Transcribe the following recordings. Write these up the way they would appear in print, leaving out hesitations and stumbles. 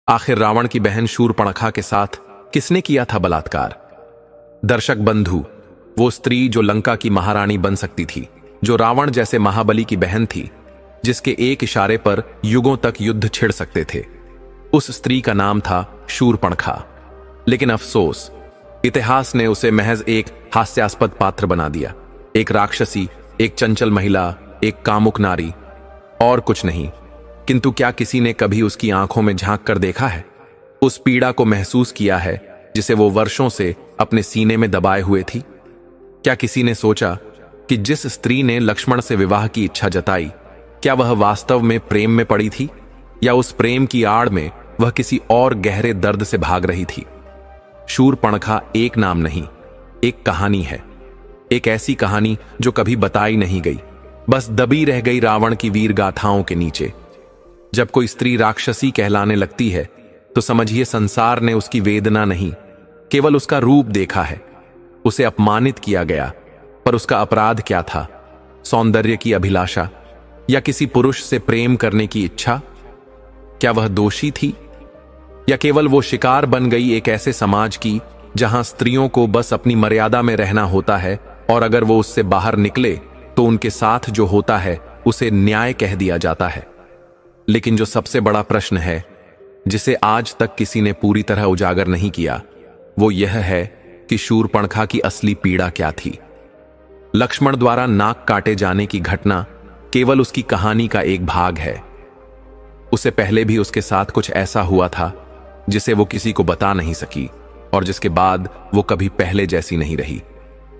आखिर रावण की बहन शूर्पणखा के साथ किसने किया था बलात्कार? दर्शक बंधु, वो स्त्री जो लंका की महारानी बन सकती थी, जो रावण जैसे महाबली की बहन थी, जिसके एक इशारे पर युगों तक युद्ध छिड़ सकते थे, उस स्त्री का नाम था शूर्पणखा। लेकिन अफसोस, इतिहास ने उसे महज एक हास्यास्पद पात्र बना दिया। एक राक्षसी, एक चंचल महिला, एक कामुक नारी, और कुछ नहीं। किंतु क्या किसी ने कभी उसकी आंखों में झांक कर देखा है? उस पीड़ा को महसूस किया है जिसे वो वर्षों से अपने सीने में दबाए हुए थी? क्या किसी ने सोचा कि जिस स्त्री ने लक्ष्मण से विवाह की इच्छा जताई, क्या वह वास्तव में प्रेम में पड़ी थी, या उस प्रेम की आड़ में वह किसी और गहरे दर्द से भाग रही थी? शूर्पणखा एक नाम नहीं, एक कहानी है। एक ऐसी कहानी जो कभी बताई नहीं गई, बस दबी रह गई रावण की वीर गाथाओं के नीचे। जब कोई स्त्री राक्षसी कहलाने लगती है तो समझिए संसार ने उसकी वेदना नहीं, केवल उसका रूप देखा है। उसे अपमानित किया गया, पर उसका अपराध क्या था? सौंदर्य की अभिलाषा या किसी पुरुष से प्रेम करने की इच्छा? क्या वह दोषी थी, या केवल वो शिकार बन गई एक ऐसे समाज की जहां स्त्रियों को बस अपनी मर्यादा में रहना होता है, और अगर वो उससे बाहर निकले तो उनके साथ जो होता है उसे न्याय कह दिया जाता है? लेकिन जो सबसे बड़ा प्रश्न है, जिसे आज तक किसी ने पूरी तरह उजागर नहीं किया, वो यह है कि शूर्पणखा की असली पीड़ा क्या थी। लक्ष्मण द्वारा नाक काटे जाने की घटना केवल उसकी कहानी का एक भाग है। उसे पहले भी उसके साथ कुछ ऐसा हुआ था जिसे वो किसी को बता नहीं सकी, और जिसके बाद वो कभी पहले जैसी नहीं रही।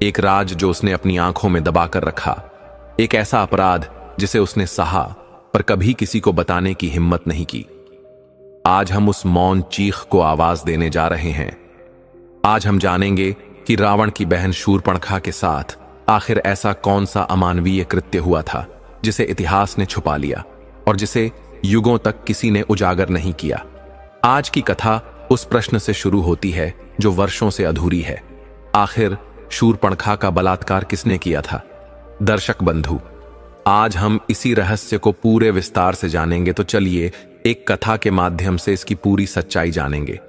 एक राज जो उसने अपनी आंखों में दबाकर रखा, एक ऐसा अपराध जिसे उसने सहा पर कभी किसी को बताने की हिम्मत नहीं की। आज हम उस मौन चीख को आवाज देने जा रहे हैं। आज हम जानेंगे कि रावण की बहन शूर्पणखा के साथ आखिर ऐसा कौन सा अमानवीय कृत्य हुआ था जिसे इतिहास ने छुपा लिया और जिसे युगों तक किसी ने उजागर नहीं किया। आज की कथा उस प्रश्न से शुरू होती है जो वर्षों से अधूरी है। आखिर शूर्पणखा का बलात्कार किसने किया था? दर्शक बंधु, आज हम इसी रहस्य को पूरे विस्तार से जानेंगे। तो चलिए एक कथा के माध्यम से इसकी पूरी सच्चाई जानेंगे।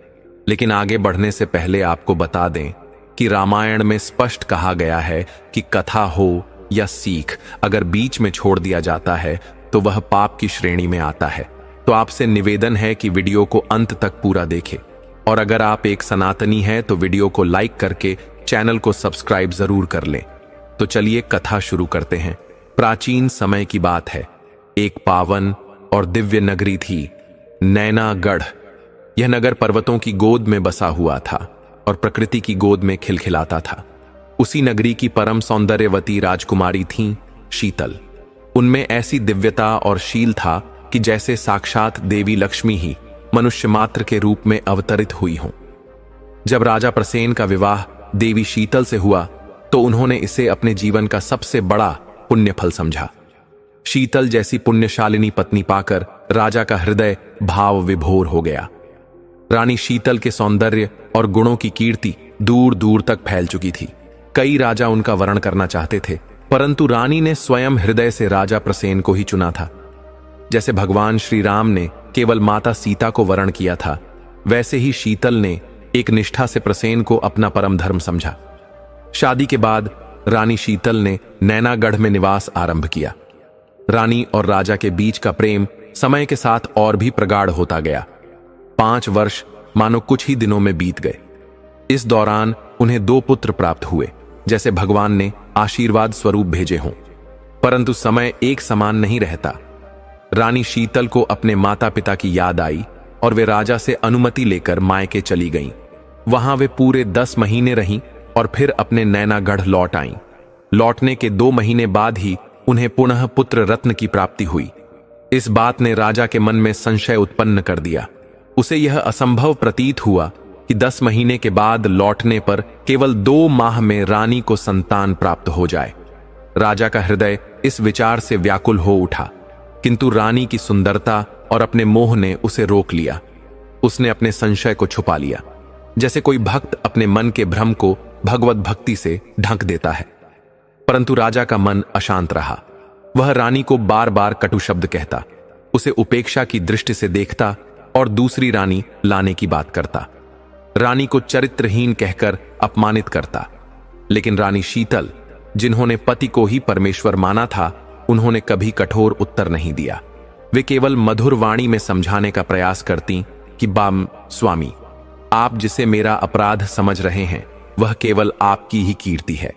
लेकिन आगे बढ़ने से पहले आपको बता दें कि रामायण में स्पष्ट कहा गया है कि कथा हो या सीख, अगर बीच में छोड़ दिया जाता है तो वह पाप की श्रेणी में आता है। तो आपसे निवेदन है कि वीडियो को अंत तक पूरा देखें, और अगर आप एक सनातनी हैं तो वीडियो को लाइक करके चैनल को सब्सक्राइब जरूर कर लें। तो चलिए कथा शुरू करते हैं। प्राचीन समय की बात है। एक पावन और दिव्य नगरी थी, नैनागढ़। यह नगर पर्वतों की गोद में बसा हुआ था और प्रकृति की गोद में खिलखिलाता था। उसी नगरी की परम सौंदर्यवती राजकुमारी थीं शीतल। उनमें ऐसी दिव्यता और शील था कि जैसे साक्षात देवी लक्ष्मी ही मनुष्य मात्र के रूप में अवतरित हुई हों। जब राजा प्रसेन का विवाह देवी शीतल से हुआ तो उन्होंने इसे अपने जीवन का सबसे बड़ा पुण्य फल समझा। शीतल जैसी पुण्यशालिनी पत्नी पाकर राजा का हृदय भाव विभोर हो गया। रानी शीतल के सौंदर्य और गुणों की कीर्ति दूर दूर तक फैल चुकी थी। कई राजा उनका वरण करना चाहते थे, परंतु रानी ने स्वयं हृदय से राजा प्रसेन को ही चुना था। जैसे भगवान श्री राम ने केवल माता सीता को वरण किया था, वैसे ही शीतल ने एक निष्ठा से प्रसेन को अपना परम धर्म समझा। शादी के बाद रानी शीतल ने नैनागढ़ में निवास आरंभ किया। रानी और राजा के बीच का प्रेम समय के साथ और भी प्रगाढ़ होता गया। 5 वर्ष मानो कुछ ही दिनों में बीत गए। इस दौरान उन्हें 2 पुत्र प्राप्त हुए, जैसे भगवान ने आशीर्वाद स्वरूप भेजे हों। परंतु समय एक समान नहीं रहता। रानी शीतल को अपने माता पिता की याद आई और वे राजा से अनुमति लेकर मायके चली गईं। वहां वे पूरे 10 महीने रहीं और फिर अपने नैनागढ़ लौट आईं। लौटने के 2 महीने बाद ही उन्हें पुनः पुत्र रत्न की प्राप्ति हुई। इस बात ने राजा के मन में संशय उत्पन्न कर दिया। उसे यह असंभव प्रतीत हुआ कि 10 महीने के बाद लौटने पर केवल 2 माह में रानी को संतान प्राप्त हो जाए। राजा का हृदय इस विचार से व्याकुल हो उठा, किंतु रानी की सुंदरता और अपने मोह ने उसे रोक लिया। उसने अपने संशय को छुपा लिया, जैसे कोई भक्त अपने मन के भ्रम को भगवत भक्ति से ढक देता है। परंतु राजा का मन अशांत रहा। वह रानी को बार बार कटु शब्द कहता, उसे उपेक्षा की दृष्टि से देखता और दूसरी रानी लाने की बात करता। रानी को चरित्रहीन कहकर अपमानित करता। लेकिन रानी शीतल, जिन्होंने पति को ही परमेश्वर माना था, उन्होंने कभी कठोर उत्तर नहीं दिया। वे केवल मधुर वाणी में समझाने का प्रयास करती कि बाम स्वामी, आप जिसे मेरा अपराध समझ रहे हैं वह केवल आपकी ही कीर्ति है।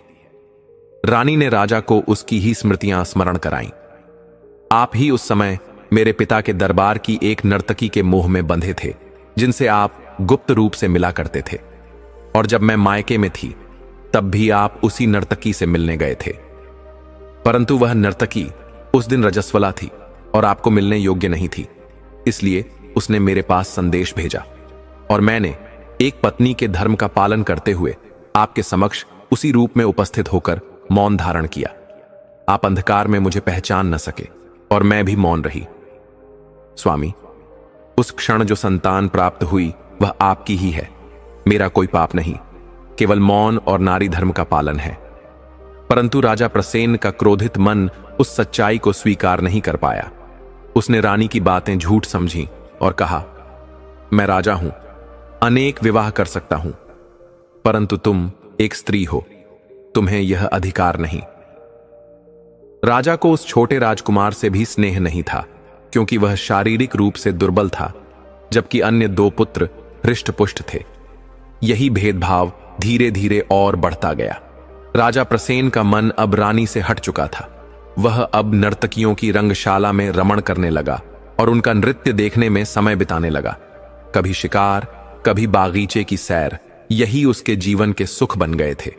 रानी ने राजा को उसकी ही स्मृतियां स्मरण कराईं। आप ही उस समय मेरे पिता के दरबार की एक नर्तकी के मोह में बंधे थे, जिनसे आप गुप्त रूप से मिला करते थे, और जब मैं मायके में थी तब भी आप उसी नर्तकी से मिलने गए थे। परंतु वह नर्तकी उस दिन रजस्वला थी और आपको मिलने योग्य नहीं थी, इसलिए उसने मेरे पास संदेश भेजा और मैंने एक पत्नी के धर्म का पालन करते हुए आपके समक्ष उसी रूप में उपस्थित होकर मौन धारण किया। आप अंधकार में मुझे पहचान न सके और मैं भी मौन रही। स्वामी, उस क्षण जो संतान प्राप्त हुई वह आपकी ही है, मेरा कोई पाप नहीं, केवल मौन और नारी धर्म का पालन है। परंतु राजा प्रसेन का क्रोधित मन उस सच्चाई को स्वीकार नहीं कर पाया। उसने रानी की बातें झूठ समझी और कहा, मैं राजा हूं, अनेक विवाह कर सकता हूं, परंतु तुम एक स्त्री हो, तुम्हें यह अधिकार नहीं। राजा को उस छोटे राजकुमार से भी स्नेह नहीं था, क्योंकि वह शारीरिक रूप से दुर्बल था, जबकि अन्य दो पुत्र हृष्टपुष्ट थे। यही भेदभाव धीरे धीरे और बढ़ता गया। राजा प्रसेन का मन अब रानी से हट चुका था। वह अब नर्तकियों की रंगशाला में रमण करने लगा और उनका नृत्य देखने में समय बिताने लगा। कभी शिकार, कभी बागीचे की सैर, यही उसके जीवन के सुख बन गए थे।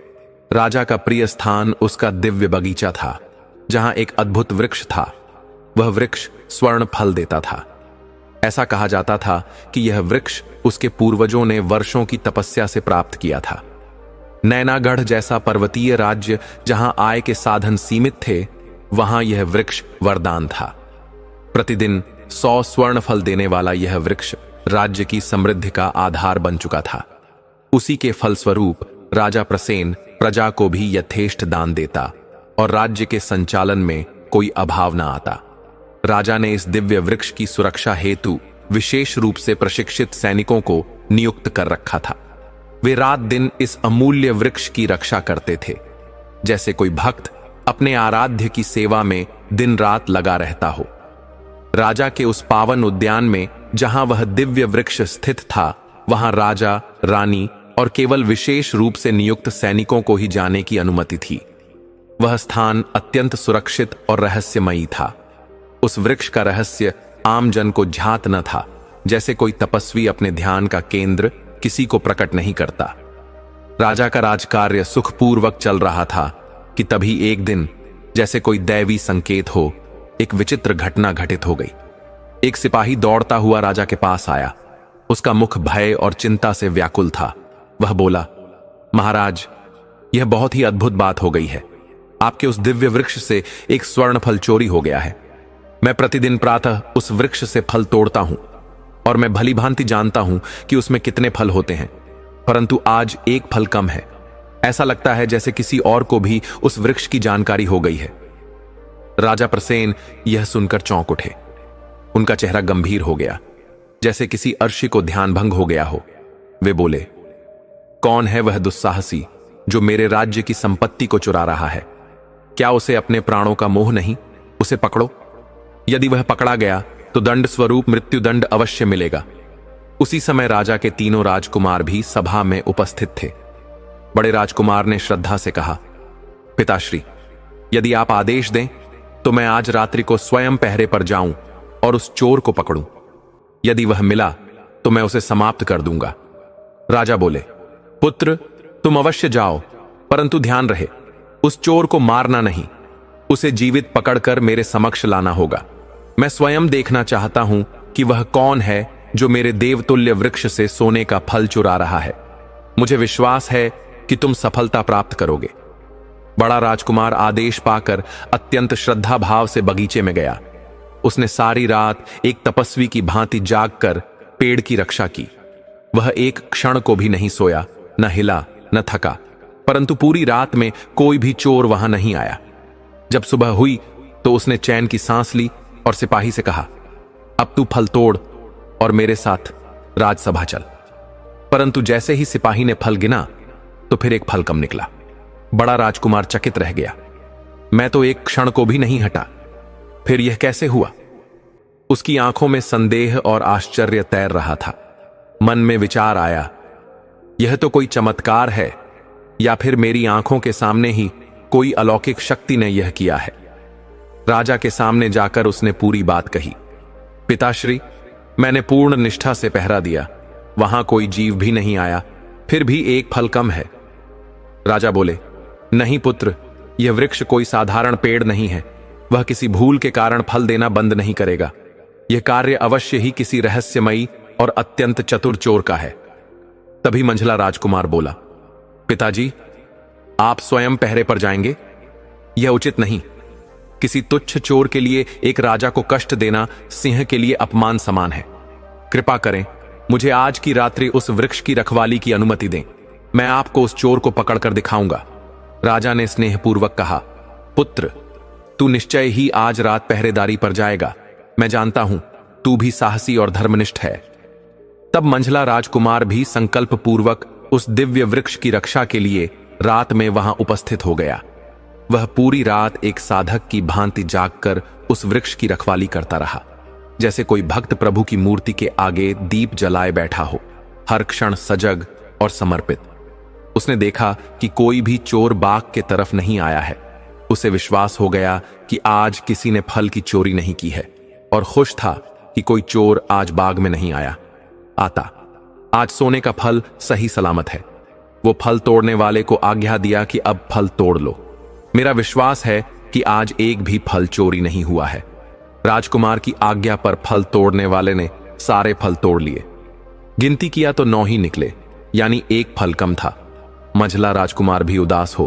राजा का प्रिय स्थान उसका दिव्य बगीचा था, जहां एक अद्भुत वृक्ष था। वह वृक्ष स्वर्ण फल देता था। ऐसा कहा जाता था कि यह वृक्ष उसके पूर्वजों ने वर्षों की तपस्या से प्राप्त किया था। नैनागढ़ जैसा पर्वतीय राज्य जहां आय के साधन सीमित थे, वहां यह वृक्ष वरदान था। प्रतिदिन 100 स्वर्ण फल देने वाला यह वृक्ष राज्य की समृद्धि का आधार बन चुका था। उसी के फलस्वरूप राजा प्रसेन प्रजा को भी यथेष्ट दान देता और राज्य के संचालन में कोई अभाव न आता। राजा ने इस दिव्य वृक्ष की सुरक्षा हेतु विशेष रूप से प्रशिक्षित सैनिकों को नियुक्त कर रखा था। वे रात दिन इस अमूल्य वृक्ष की रक्षा करते थे, जैसे कोई भक्त अपने आराध्य की सेवा में दिन रात लगा रहता हो। राजा के उस पावन उद्यान में जहां वह दिव्य वृक्ष स्थित था, वहां राजा, रानी और केवल विशेष रूप से नियुक्त सैनिकों को ही जाने की अनुमति थी। वह स्थान अत्यंत सुरक्षित और रहस्यमयी था। उस वृक्ष का रहस्य आम जन को ज्ञात न था, जैसे कोई तपस्वी अपने ध्यान का केंद्र किसी को प्रकट नहीं करता। राजा का राजकार्य सुखपूर्वक चल रहा था कि तभी एक दिन, जैसे कोई दैवी संकेत हो, एक विचित्र घटना घटित हो गई। एक सिपाही दौड़ता हुआ राजा के पास आया। उसका मुख भय और चिंता से व्याकुल था। वह बोला, महाराज, यह बहुत ही अद्भुत बात हो गई है। आपके उस दिव्य वृक्ष से एक स्वर्ण फल चोरी हो गया है। मैं प्रतिदिन प्रातः उस वृक्ष से फल तोड़ता हूं और मैं भली भांति जानता हूं कि उसमें कितने फल होते हैं, परंतु आज एक फल कम है। ऐसा लगता है जैसे किसी और को भी उस वृक्ष की जानकारी हो गई है। राजा प्रसेन यह सुनकर चौंक उठे। उनका चेहरा गंभीर हो गया, जैसे किसी अर्षि को ध्यान भंग हो गया हो। वे बोले, कौन है वह दुस्साहसी जो मेरे राज्य की संपत्ति को चुरा रहा है? क्या उसे अपने प्राणों का मोह नहीं? उसे पकड़ो। यदि वह पकड़ा गया तो दंड स्वरूप मृत्युदंड अवश्य मिलेगा। उसी समय राजा के तीनों राजकुमार भी सभा में उपस्थित थे। बड़े राजकुमार ने श्रद्धा से कहा, पिताश्री, यदि आप आदेश दें तो मैं आज रात्रि को स्वयं पहरे पर जाऊं और उस चोर को पकड़ूं। यदि वह मिला तो मैं उसे समाप्त कर दूंगा। राजा बोले, पुत्र, तुम अवश्य जाओ, परंतु ध्यान रहे, उस चोर को मारना नहीं, उसे जीवित पकड़कर मेरे समक्ष लाना होगा। मैं स्वयं देखना चाहता हूं कि वह कौन है जो मेरे देवतुल्य वृक्ष से सोने का फल चुरा रहा है। मुझे विश्वास है कि तुम सफलता प्राप्त करोगे। बड़ा राजकुमार आदेश पाकर अत्यंत श्रद्धा भाव से बगीचे में गया। उसने सारी रात एक तपस्वी की भांति जागकर पेड़ की रक्षा की। वह एक क्षण को भी नहीं सोया, न हिला न थका, परंतु पूरी रात में कोई भी चोर वहां नहीं आया। जब सुबह हुई तो उसने चैन की सांस ली और सिपाही से कहा, अब तू फल तोड़ और मेरे साथ राजसभा चल। परंतु जैसे ही सिपाही ने फल गिना तो फिर एक फल कम निकला। बड़ा राजकुमार चकित रह गया। मैं तो एक क्षण को भी नहीं हटा। फिर यह कैसे हुआ? उसकी आंखों में संदेह और आश्चर्य तैर रहा था। मन में विचार आया, यह तो कोई चमत्कार है या फिर मेरी आंखों के सामने ही कोई अलौकिक शक्ति ने यह किया है। राजा के सामने जाकर उसने पूरी बात कही। पिताश्री, मैंने पूर्ण निष्ठा से पहरा दिया, वहां कोई जीव भी नहीं आया, फिर भी एक फल कम है। राजा बोले, नहीं पुत्र, यह वृक्ष कोई साधारण पेड़ नहीं है। वह किसी भूल के कारण फल देना बंद नहीं करेगा। यह कार्य अवश्य ही किसी रहस्यमयी और अत्यंत चतुर चोर का है। तभी मंझला राजकुमार बोला, पिताजी, आप स्वयं पहरे पर जाएंगे? यह उचित नहीं। किसी तुच्छ चोर के लिए एक राजा को कष्ट देना सिंह के लिए अपमान समान है। कृपा करें, मुझे आज की रात्रि उस वृक्ष की रखवाली की अनुमति दें। मैं आपको उस चोर को पकड़कर दिखाऊंगा। राजा ने स्नेहपूर्वक कहा, पुत्र, तू निश्चय ही आज रात पहरेदारी पर जाएगा। मैं जानता हूं तू भी साहसी और धर्मनिष्ठ है। तब मंझला राजकुमार भी संकल्प पूर्वक उस दिव्य वृक्ष की रक्षा के लिए रात में वहां उपस्थित हो गया। वह पूरी रात एक साधक की भांति जागकर उस वृक्ष की रखवाली करता रहा, जैसे कोई भक्त प्रभु की मूर्ति के आगे दीप जलाए बैठा हो, हर क्षण सजग और समर्पित। उसने देखा कि कोई भी चोर बाग के तरफ नहीं आया है। उसे विश्वास हो गया कि आज किसी ने फल की चोरी नहीं की है, और खुश था कि कोई चोर आज बाग में नहीं आता। आज सोने का फल सही सलामत है। वो फल तोड़ने वाले को आज्ञा दिया कि अब फल तोड़ लो। मेरा विश्वास है कि आज एक भी फल चोरी नहीं हुआ है। राजकुमार की आज्ञा पर फल तोड़ने वाले ने सारे फल तोड़ लिए। गिनती किया तो 9 ही निकले, यानी एक फल कम था। मंझला राजकुमार भी उदास हो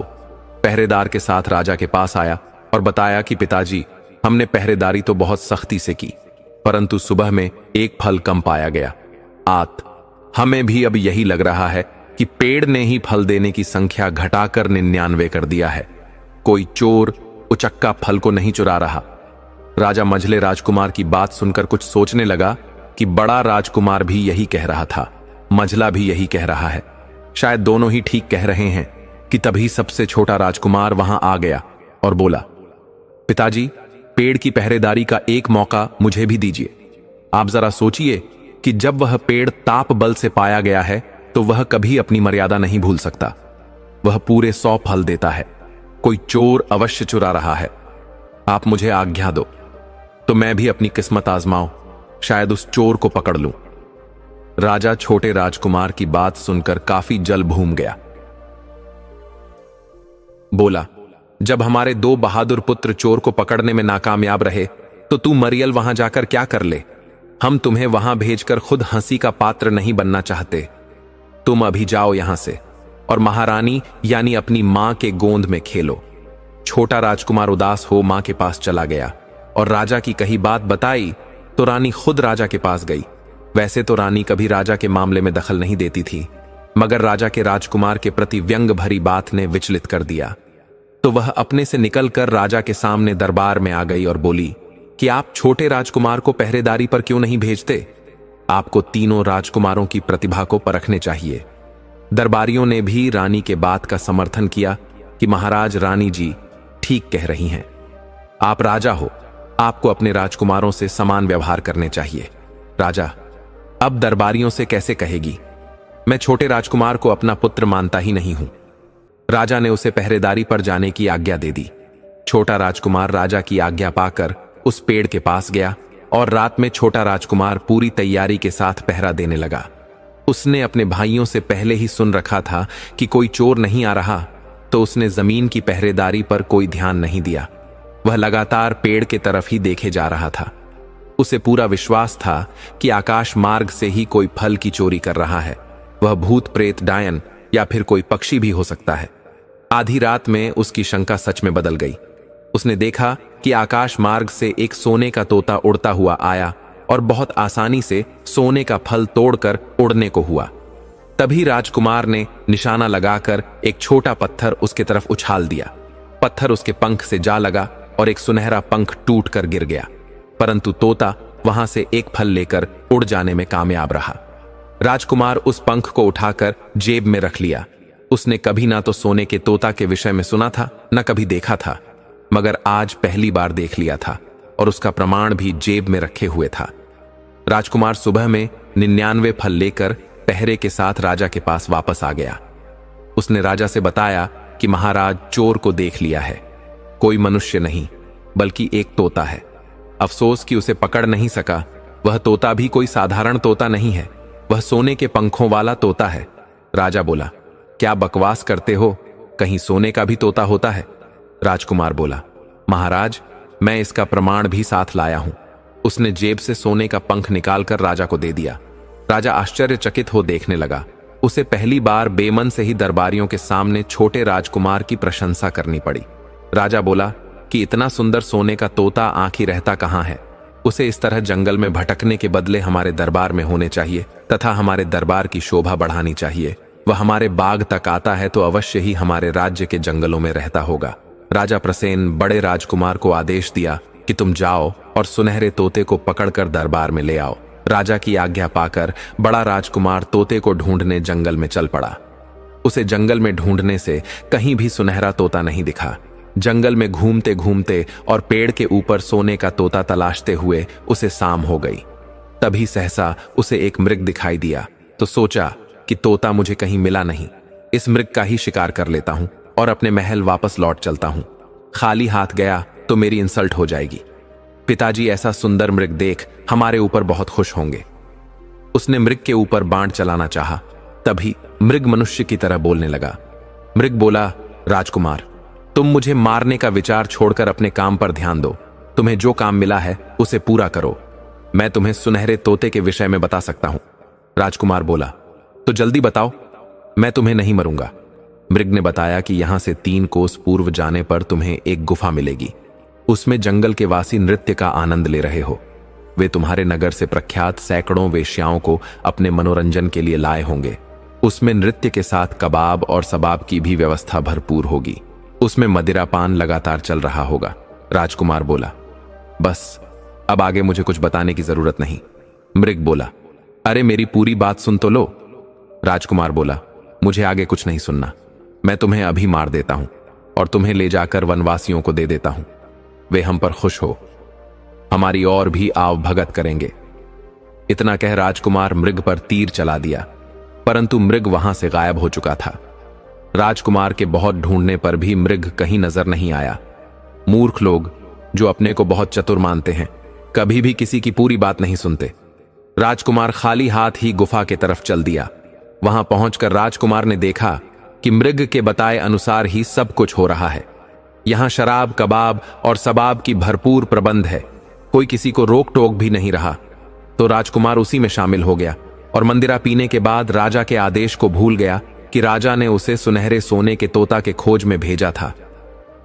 पहरेदार के साथ राजा के पास आया और बताया कि पिताजी, हमने पहरेदारी तो बहुत सख्ती से की, परंतु सुबह में एक फल कम पाया गया। हमें भी अब यही लग रहा है कि पेड़ ने ही फल देने की संख्या घटाकर 99 कर दिया है। कोई चोर उचक्का फल को नहीं चुरा रहा। राजा मंझले राजकुमार की बात सुनकर कुछ सोचने लगा कि बड़ा राजकुमार भी यही कह रहा था, मंझला भी यही कह रहा है, शायद दोनों ही ठीक कह रहे हैं। कि तभी सबसे छोटा राजकुमार वहां आ गया और बोला, पिताजी, पेड़ की पहरेदारी का एक मौका मुझे भी दीजिए। आप जरा सोचिए कि जब वह पेड़ ताप बल से पाया गया है तो वह कभी अपनी मर्यादा नहीं भूल सकता। वह पूरे 100 फल देता है। कोई चोर अवश्य चुरा रहा है। आप मुझे आज्ञा दो तो मैं भी अपनी किस्मत आजमाऊं, शायद उस चोर को पकड़ लूं। राजा छोटे राजकुमार की बात सुनकर काफी जल भूम गया। बोला, जब हमारे 2 बहादुर पुत्र चोर को पकड़ने में नाकामयाब रहे तो तू मरियल वहां जाकर क्या कर ले? हम तुम्हें वहां भेजकर खुद हंसी का पात्र नहीं बनना चाहते। तुम अभी जाओ यहां से और महारानी यानी अपनी मां के गोंद में खेलो। छोटा राजकुमार उदास हो मां के पास चला गया और राजा की कही बात बताई तो रानी खुद राजा के पास गई। वैसे तो रानी कभी राजा के मामले में दखल नहीं देती थी, मगर राजा के राजकुमार के प्रति व्यंग भरी बात ने विचलित कर दिया। तो वह अपने से निकलकर राजा के सामने दरबार में आ गई और बोली कि आप छोटे राजकुमार को पहरेदारी पर क्यों नहीं भेजते? आपको तीनों राजकुमारों की प्रतिभा को परखने चाहिए। दरबारियों ने भी रानी के बात का समर्थन किया कि महाराज, रानी जी ठीक कह रही हैं। आप राजा हो, आपको अपने राजकुमारों से समान व्यवहार करने चाहिए। राजा अब दरबारियों से कैसे कहेगी? मैं छोटे राजकुमार को अपना पुत्र मानता ही नहीं हूं। राजा ने उसे पहरेदारी पर जाने की आज्ञा दे दी। छोटा राजकुमार राजा की आज्ञा पाकर उस पेड़ के पास गया और रात में छोटा राजकुमार पूरी तैयारी के साथ पहरा देने लगा। उसने अपने भाइयों से पहले ही सुन रखा था कि कोई चोर नहीं आ रहा, तो उसने जमीन की पहरेदारी पर कोई ध्यान नहीं दिया। वह लगातार पेड़ के तरफ ही देखे जा रहा था। उसे पूरा विश्वास था कि आकाश मार्ग से ही कोई फल की चोरी कर रहा है। वह भूत प्रेत, डायन या फिर कोई पक्षी भी हो सकता है। आधी रात में उसकी शंका सच में बदल गई। उसने देखा कि आकाश मार्ग से एक सोने का तोता उड़ता हुआ आया और बहुत आसानी से सोने का फल तोड़कर उड़ने को हुआ। तभी राजकुमार ने निशाना लगाकर एक छोटा पत्थर उसके तरफ उछाल दिया। पत्थर उसके पंख से जा लगा और एक सुनहरा पंख टूटकर गिर गया, परंतु तोता वहां से एक फल लेकर उड़ जाने में कामयाब रहा। राजकुमार उस पंख को उठाकर जेब में रख लिया। उसने कभी ना तो सोने के तोता के विषय में सुना था, न कभी देखा था, मगर आज पहली बार देख लिया था और उसका प्रमाण भी जेब में रखे हुए था। राजकुमार सुबह में 99 फल लेकर पहरे के साथ राजा के पास वापस आ गया। उसने राजा से बताया कि महाराज, चोर को देख लिया है। कोई मनुष्य नहीं बल्कि एक तोता है। अफसोस कि उसे पकड़ नहीं सका। वह तोता भी कोई साधारण तोता नहीं है, वह सोने के पंखों वाला तोता है। राजा बोला, क्या बकवास करते हो? कहीं सोने का भी तोता होता है? राजकुमार बोला, महाराज, मैं इसका प्रमाण भी साथ लाया हूं। उसने जेब से सोने का पंख निकालकर राजा को दे दिया। राजा आश्चर्यचकित हो देखने लगा। उसे पहली बार बेमन से ही दरबारियों के सामने छोटे राजकुमार की प्रशंसा करनी पड़ी। राजा बोला कि इतना सुंदर सोने का तोता आंखी रहता कहां है? उसे इस तरह जंगल में भटकने के बदले हमारे दरबार में होने चाहिए तथा हमारे दरबार की शोभा बढ़ानी चाहिए। वह हमारे बाग तक आता है तो अवश्य ही हमारे राज्य के जंगलों में रहता होगा। राजा प्रसेन बड़े राजकुमार को आदेश दिया कि तुम जाओ और सुनहरे तोते को पकड़कर दरबार में ले आओ। राजा की आज्ञा पाकर बड़ा राजकुमार तोते को ढूंढने जंगल में चल पड़ा। उसे जंगल में ढूंढने से कहीं भी सुनहरा तोता नहीं दिखा। जंगल में घूमते घूमते और पेड़ के ऊपर सोने का तोता तलाशते हुए उसे शाम हो गई। तभी सहसा उसे एक मृग दिखाई दिया तो सोचा कि तोता मुझे कहीं मिला नहीं, इस मृग का ही शिकार कर लेता हूं और अपने महल वापस लौट चलता हूं। खाली हाथ गया तो मेरी इंसल्ट हो जाएगी। पिताजी ऐसा सुंदर मृग देख हमारे ऊपर बहुत खुश होंगे। उसने मृग के ऊपर बाण चलाना चाहा, तभी मृग मनुष्य की तरह बोलने लगा। मृग बोला, राजकुमार, तुम मुझे मारने का विचार छोड़कर अपने काम पर ध्यान दो। तुम्हें जो काम मिला है उसे पूरा करो। मैं तुम्हें सुनहरे तोते के विषय में बता सकता हूं। राजकुमार बोला, तो जल्दी बताओ, मैं तुम्हें नहीं मरूंगा। मृग ने बताया कि यहां से 3 कोस पूर्व जाने पर तुम्हें एक गुफा मिलेगी। उसमें जंगल के वासी नृत्य का आनंद ले रहे हो। वे तुम्हारे नगर से प्रख्यात सैकड़ों वेश्याओं को अपने मनोरंजन के लिए लाए होंगे। उसमें नृत्य के साथ कबाब और सबाब की भी व्यवस्था भरपूर होगी। उसमें मदिरा पान लगातार चल रहा होगा। राजकुमार बोला, बस अब आगे मुझे कुछ बताने की जरूरत नहीं। मृग बोला, अरे मेरी पूरी बात सुन तो लो। राजकुमार बोला, मुझे आगे कुछ नहीं सुनना। मैं तुम्हें अभी मार देता हूं और तुम्हें ले जाकर वनवासियों को दे देता हूं। वे हम पर खुश हो, हमारी और भी आव भगत करेंगे। इतना कह राजकुमार मृग पर तीर चला दिया, परंतु मृग वहां से गायब हो चुका था। राजकुमार के बहुत ढूंढने पर भी मृग कहीं नजर नहीं आया। मूर्ख लोग जो अपने को बहुत चतुर मानते हैं, कभी भी किसी की पूरी बात नहीं सुनते। राजकुमार खाली हाथ ही गुफा की तरफ चल दिया। वहां पहुंचकर राजकुमार ने देखा कि मृग के बताए अनुसार ही सब कुछ हो रहा है। यहां शराब, कबाब और सबाब की भरपूर प्रबंध है। कोई किसी को रोक टोक भी नहीं रहा। तो राजकुमार उसी में शामिल हो गया और मंदिरा पीने के बाद राजा के आदेश को भूल गया कि राजा ने उसे सुनहरे सोने के तोता के खोज में भेजा था।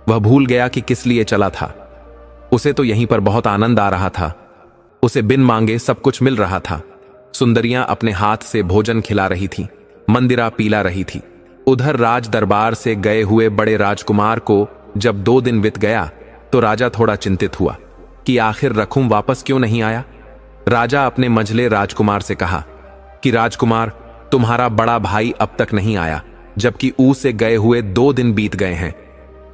वह भूल गया कि किस लिए चला था। उसे तो यहीं पर बहुत आनंद आ रहा था। उसे बिन मांगे सब कुछ मिल रहा था। सुंदरियां अपने हाथ से भोजन खिला रही थीं, मंदिरा पीला रही थी। उधर राज दरबार से गए हुए बड़े राजकुमार को जब 2 दिन बीत गया तो राजा थोड़ा चिंतित हुआ कि आखिर रखूं वापस क्यों नहीं आया। राजा अपने मंझले राजकुमार से कहा कि राजकुमार, तुम्हारा बड़ा भाई अब तक नहीं आया, जबकि ऊ से गए हुए 2 दिन बीत गए हैं।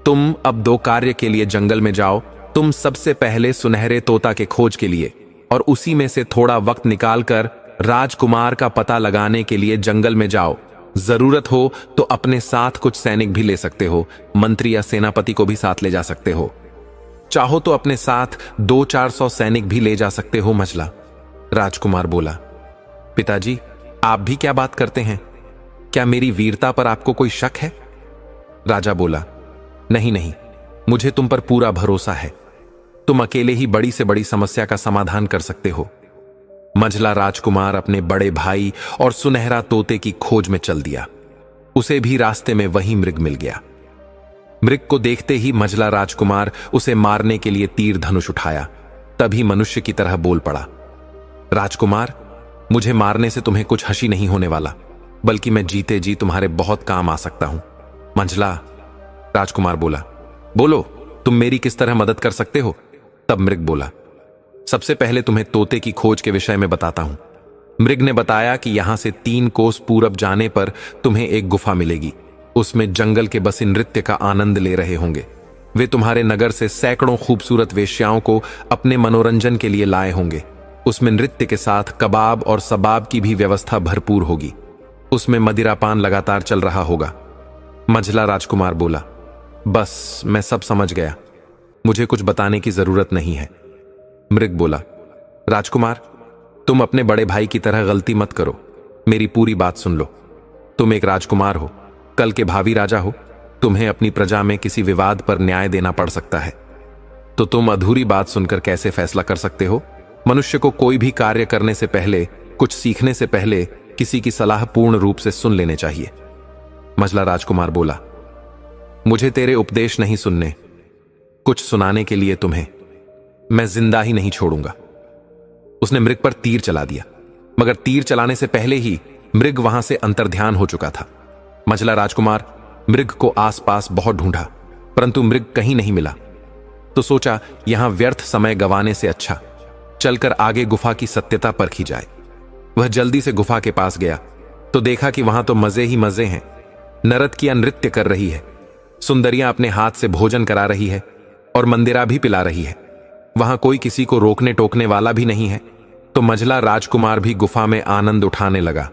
तुम अब 2 कार्य के लिए जंगल में जाओ। तुम सबसे पहले सुनहरे तोता के खोज के लिए और उसी में से थोड़ा वक्त निकालकर राजकुमार का पता लगाने के लिए जंगल में जाओ। जरूरत हो तो अपने साथ कुछ सैनिक भी ले सकते हो। मंत्री या सेनापति को भी साथ ले जा सकते हो। चाहो तो अपने साथ 200-400 सैनिक भी ले जा सकते हो मझला। राजकुमार बोला, पिताजी, आप भी क्या बात करते हैं? क्या मेरी वीरता पर आपको कोई शक है? राजा बोला, नहीं नहीं, मुझे तुम पर पूरा भरोसा है। तुम अकेले ही बड़ी से बड़ी समस्या का समाधान कर सकते हो। मंझला राजकुमार अपने बड़े भाई और सुनहरा तोते की खोज में चल दिया। उसे भी रास्ते में वही मृग मिल गया। मृग को देखते ही मंझला राजकुमार उसे मारने के लिए तीर धनुष उठाया। तभी मनुष्य की तरह बोल पड़ा, राजकुमार, मुझे मारने से तुम्हें कुछ हंसी नहीं होने वाला, बल्कि मैं जीते जी तुम्हारे बहुत काम आ सकता हूं। मंझला, राजकुमार बोला, बोलो, तुम मेरी किस तरह मदद कर सकते हो? तब मृग बोला, सबसे पहले तुम्हें तोते की खोज के विषय में बताता हूं। मृग ने बताया कि यहां से 3 कोस पूरब जाने पर तुम्हें एक गुफा मिलेगी। उसमें जंगल के बसी नृत्य का आनंद ले रहे होंगे। वे तुम्हारे नगर से सैकड़ों खूबसूरत वेश्याओं को अपने मनोरंजन के लिए लाए होंगे। उसमें नृत्य के साथ कबाब और सबाब की भी व्यवस्था भरपूर होगी। उसमें मदिरापान लगातार चल रहा होगा। मंझला राजकुमार बोला, बस मैं सब समझ गया, मुझे कुछ बताने की जरूरत नहीं है। मृग बोला, राजकुमार, तुम अपने बड़े भाई की तरह गलती मत करो। मेरी पूरी बात सुन लो। तुम एक राजकुमार हो, कल के भावी राजा हो। तुम्हें अपनी प्रजा में किसी विवाद पर न्याय देना पड़ सकता है। तो तुम अधूरी बात सुनकर कैसे फैसला कर सकते हो? मनुष्य को कोई भी कार्य करने से पहले, कुछ सीखने से पहले किसी की सलाह पूर्ण रूप से सुन लेने चाहिए। मंझला राजकुमार बोला, मुझे तेरे उपदेश नहीं सुनने, कुछ सुनाने के लिए तुम्हें मैं जिंदा ही नहीं छोड़ूंगा। उसने मृग पर तीर चला दिया, मगर तीर चलाने से पहले ही मृग वहां से अंतर्ध्यान हो चुका था। मंझला राजकुमार मृग को आसपास बहुत ढूंढा, परंतु मृग कहीं नहीं मिला। तो सोचा, यहां व्यर्थ समय गंवाने से अच्छा चलकर आगे गुफा की सत्यता परखी जाए। वह जल्दी से गुफा के पास गया तो देखा कि वहां तो मजे ही मजे हैं। नर्तकियां नृत्य कर रही है, सुंदरियां अपने हाथ से भोजन करा रही है और मंदिरा भी पिला रही है। वहां कोई किसी को रोकने टोकने वाला भी नहीं है। तो मंझला राजकुमार भी गुफा में आनंद उठाने लगा।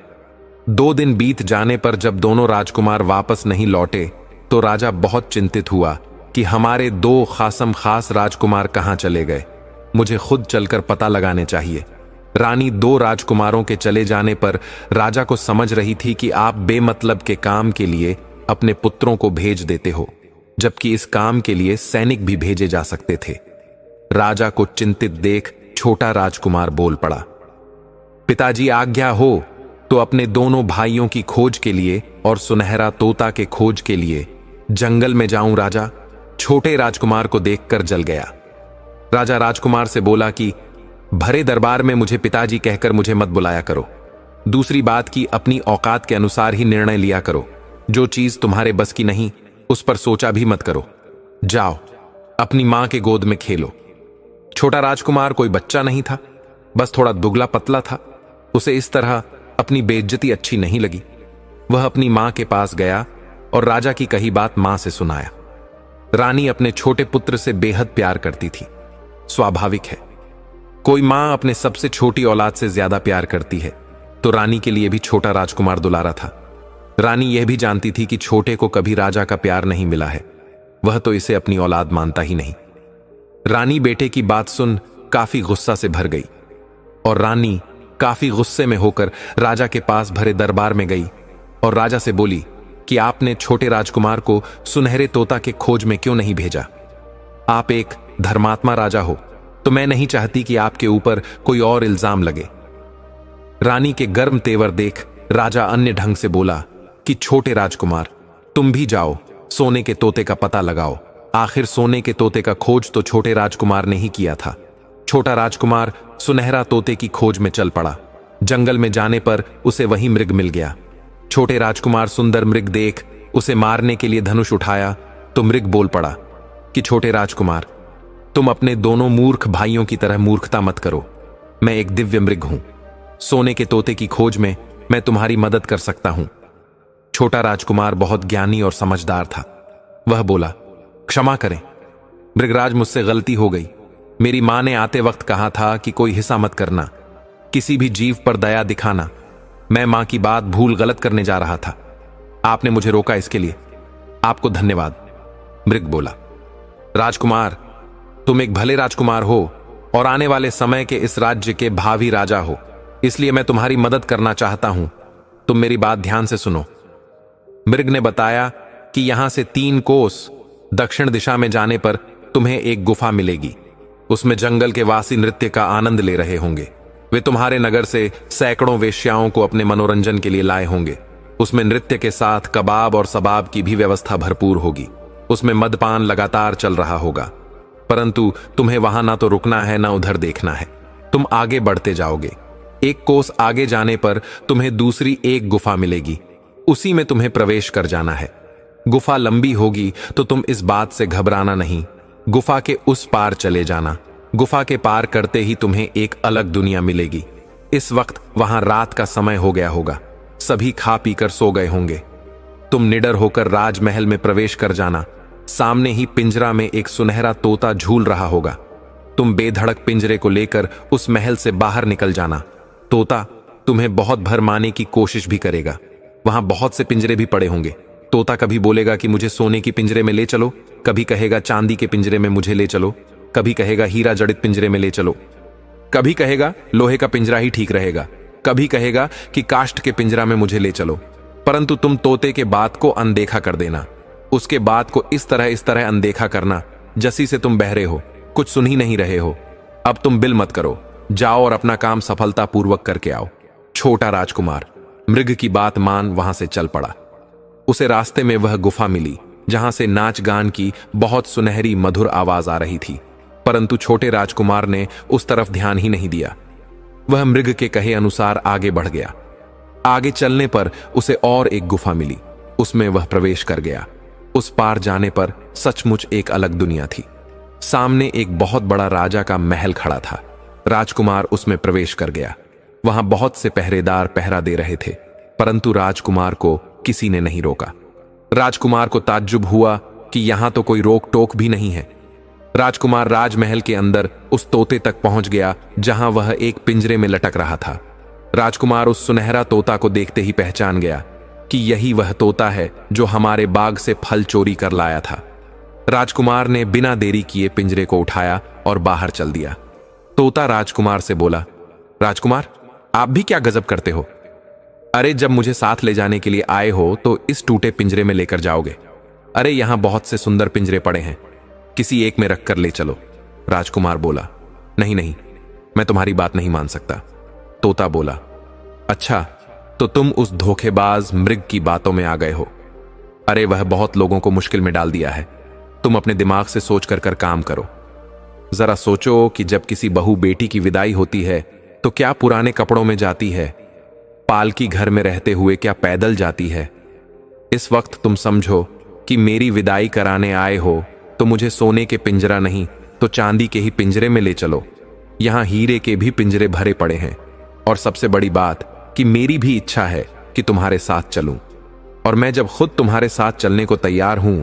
2 दिन बीत जाने पर जब दोनों राजकुमार वापस नहीं लौटे तो राजा बहुत चिंतित हुआ कि हमारे 2 खासम खास राजकुमार कहां चले गए। मुझे खुद चलकर पता लगाने चाहिए। रानी 2 राजकुमारों के चले जाने पर राजा को समझ रही थी कि आप बेमतलब के काम के लिए अपने पुत्रों को भेज देते हो, जबकि इस काम के लिए सैनिक भी भेजे जा सकते थे। राजा को चिंतित देख छोटा राजकुमार बोल पड़ा, पिताजी आज्ञा हो तो अपने दोनों भाइयों की खोज के लिए और सुनहरा तोता के खोज के लिए जंगल में जाऊं। राजा छोटे राजकुमार को देखकर जल गया। राजा राजकुमार से बोला कि भरे दरबार में मुझे पिताजी कहकर मुझे मत बुलाया करो। दूसरी बात कि अपनी औकात के अनुसार ही निर्णय लिया करो। जो चीज तुम्हारे बस की नहीं उस पर सोचा भी मत करो। जाओ अपनी मां के गोद में खेलो। छोटा राजकुमार कोई बच्चा नहीं था, बस थोड़ा दुबला पतला था। उसे इस तरह अपनी बेइज्जती अच्छी नहीं लगी। वह अपनी मां के पास गया और राजा की कही बात मां से सुनाया। रानी अपने छोटे पुत्र से बेहद प्यार करती थी। स्वाभाविक है, कोई मां अपने सबसे छोटी औलाद से ज्यादा प्यार करती है, तो रानी के लिए भी छोटा राजकुमार दुलारा था। रानी यह भी जानती थी कि छोटे को कभी राजा का प्यार नहीं मिला है, वह तो इसे अपनी औलाद मानता ही नहीं। रानी बेटे की बात सुन काफी गुस्सा से भर गई और रानी काफी गुस्से में होकर राजा के पास भरे दरबार में गई और राजा से बोली कि आपने छोटे राजकुमार को सुनहरे तोता के खोज में क्यों नहीं भेजा? आप एक धर्मात्मा राजा हो, तो मैं नहीं चाहती कि आपके ऊपर कोई और इल्जाम लगे। रानी के गर्म तेवर देख राजा अन्य ढंग से बोला कि छोटे राजकुमार, तुम भी जाओ, सोने के तोते का पता लगाओ। आखिर सोने के तोते का खोज तो छोटे राजकुमार ने ही किया था। छोटा राजकुमार सुनहरा तोते की खोज में चल पड़ा। जंगल में जाने पर उसे वही मृग मिल गया। छोटे राजकुमार सुंदर मृग देख उसे मारने के लिए धनुष उठाया तो मृग बोल पड़ा कि छोटे राजकुमार, तुम अपने दोनों मूर्ख भाइयों की तरह मूर्खता मत करो। मैं एक दिव्य मृग हूं। सोने के तोते की खोज में मैं तुम्हारी मदद कर सकता हूं। छोटा राजकुमार बहुत ज्ञानी और समझदार था। वह बोला, क्षमा करें मृगराज, मुझसे गलती हो गई। मेरी मां ने आते वक्त कहा था कि कोई हिस्सा मत करना, किसी भी जीव पर दया दिखाना। मैं मां की बात भूल गलत करने जा रहा था। आपने मुझे रोका, इसके लिए आपको धन्यवाद। मृग बोला, राजकुमार, तुम एक भले राजकुमार हो और आने वाले समय के इस राज्य के भावी राजा हो, इसलिए मैं तुम्हारी मदद करना चाहता हूं। तुम मेरी बात ध्यान से सुनो। मृग ने बताया कि यहां से 3 कोस दक्षिण दिशा में जाने पर तुम्हें एक गुफा मिलेगी। उसमें जंगल के वासी नृत्य का आनंद ले रहे होंगे। वे तुम्हारे नगर से सैकड़ों वेश्याओं को अपने मनोरंजन के लिए लाए होंगे। उसमें नृत्य के साथ कबाब और सबाब की भी व्यवस्था भरपूर होगी। उसमें मदपान लगातार चल रहा होगा, परंतु तुम्हें वहां ना तो रुकना है ना उधर देखना है। तुम आगे बढ़ते जाओगे। 1 कोस आगे जाने पर तुम्हें दूसरी एक गुफा मिलेगी। उसी में तुम्हें प्रवेश कर जाना है। गुफा लंबी होगी तो तुम इस बात से घबराना नहीं। गुफा के उस पार चले जाना। गुफा के पार करते ही तुम्हें एक अलग दुनिया मिलेगी। इस वक्त वहां रात का समय हो गया होगा, सभी खा पीकर सो गए होंगे। तुम निडर होकर राजमहल में प्रवेश कर जाना। सामने ही पिंजरा में एक सुनहरा तोता झूल रहा होगा। तुम बेधड़क पिंजरे को लेकर उस महल से बाहर निकल जाना। तोता तुम्हें बहुत भरमाने की कोशिश भी करेगा। वहां बहुत से पिंजरे भी पड़े होंगे। तोता कभी बोलेगा कि मुझे सोने की पिंजरे में ले चलो, कभी कहेगा चांदी के पिंजरे में मुझे ले चलो, कभी कहेगा हीरा जड़ित पिंजरे में ले चलो, कभी कहेगा लोहे का पिंजरा ही ठीक रहेगा, कभी कहेगा कि काष्ठ के पिंजरा में मुझे ले चलो। परंतु तुम तोते के बात को अनदेखा कर देना। उसके बात को इस तरह अनदेखा करना जैसी से तुम बहरे हो, कुछ सुन ही नहीं रहे हो। अब तुम बिल मत करो, जाओ और अपना काम सफलतापूर्वक करके आओ। छोटा राजकुमार मृग की बात मान वहां से चल पड़ा। उसे रास्ते में वह गुफा मिली जहां से नाच गान की बहुत सुनहरी मधुर आवाज आ रही थी, परंतु छोटे राजकुमार ने उस तरफ ध्यान ही नहीं दिया। वह मृग के कहे अनुसार आगे बढ़ गया। आगे चलने पर उसे और एक गुफा मिली, उसमें वह प्रवेश कर गया। उस पार जाने पर सचमुच एक अलग दुनिया थी। सामने एक बहुत बड़ा राजा का महल खड़ा था। राजकुमार उसमें प्रवेश कर गया। वहां बहुत से पहरेदार पहरा दे रहे थे, परंतु राजकुमार को किसी ने नहीं रोका। राजकुमार को ताज्जुब हुआ कि यहां तो कोई रोक टोक भी नहीं है। राजकुमार राजमहल के अंदर उस तोते तक पहुंच गया जहां वह एक पिंजरे में लटक रहा था। राजकुमार उस सुनहरा तोता को देखते ही पहचान गया कि यही वह तोता है जो हमारे बाग से फल चोरी कर लाया था। राजकुमार ने बिना देरी किए पिंजरे को उठाया और बाहर चल दिया। तोता राजकुमार से बोला, राजकुमार आप भी क्या गजब करते हो? अरे जब मुझे साथ ले जाने के लिए आए हो तो इस टूटे पिंजरे में लेकर जाओगे? अरे यहां बहुत से सुंदर पिंजरे पड़े हैं, किसी एक में रखकर ले चलो। राजकुमार बोला, नहीं नहीं, मैं तुम्हारी बात नहीं मान सकता। तोता बोला, अच्छा तो तुम उस धोखेबाज मृग की बातों में आ गए हो। अरे वह बहुत लोगों को मुश्किल में डाल दिया है। तुम अपने दिमाग से सोच कर काम करो। जरा सोचो कि जब किसी बहू बेटी की विदाई होती है तो क्या पुराने कपड़ों में जाती है? पालकी घर में रहते हुए क्या पैदल जाती है? इस वक्त तुम समझो कि मेरी विदाई कराने आए हो तो मुझे सोने के पिंजरा नहीं तो चांदी के ही पिंजरे में ले चलो। यहां हीरे के भी पिंजरे भरे पड़े हैं, और सबसे बड़ी बात कि मेरी भी इच्छा है कि तुम्हारे साथ चलूं, और मैं जब खुद तुम्हारे साथ चलने को तैयार हूं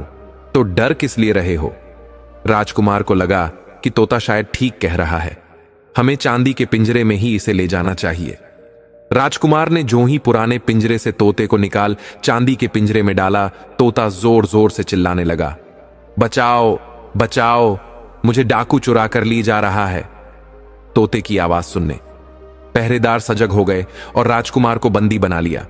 तो डर किस लिए रहे हो? राजकुमार को लगा कि तोता शायद ठीक कह रहा है, हमें चांदी के पिंजरे में ही इसे ले जाना चाहिए। राजकुमार ने जो ही पुराने पिंजरे से तोते को निकाल चांदी के पिंजरे में डाला, तोता जोर जोर से चिल्लाने लगा, बचाओ बचाओ, मुझे डाकू चुरा कर ली जा रहा है। तोते की आवाज सुनने पहरेदार सजग हो गए और राजकुमार को बंदी बना लिया।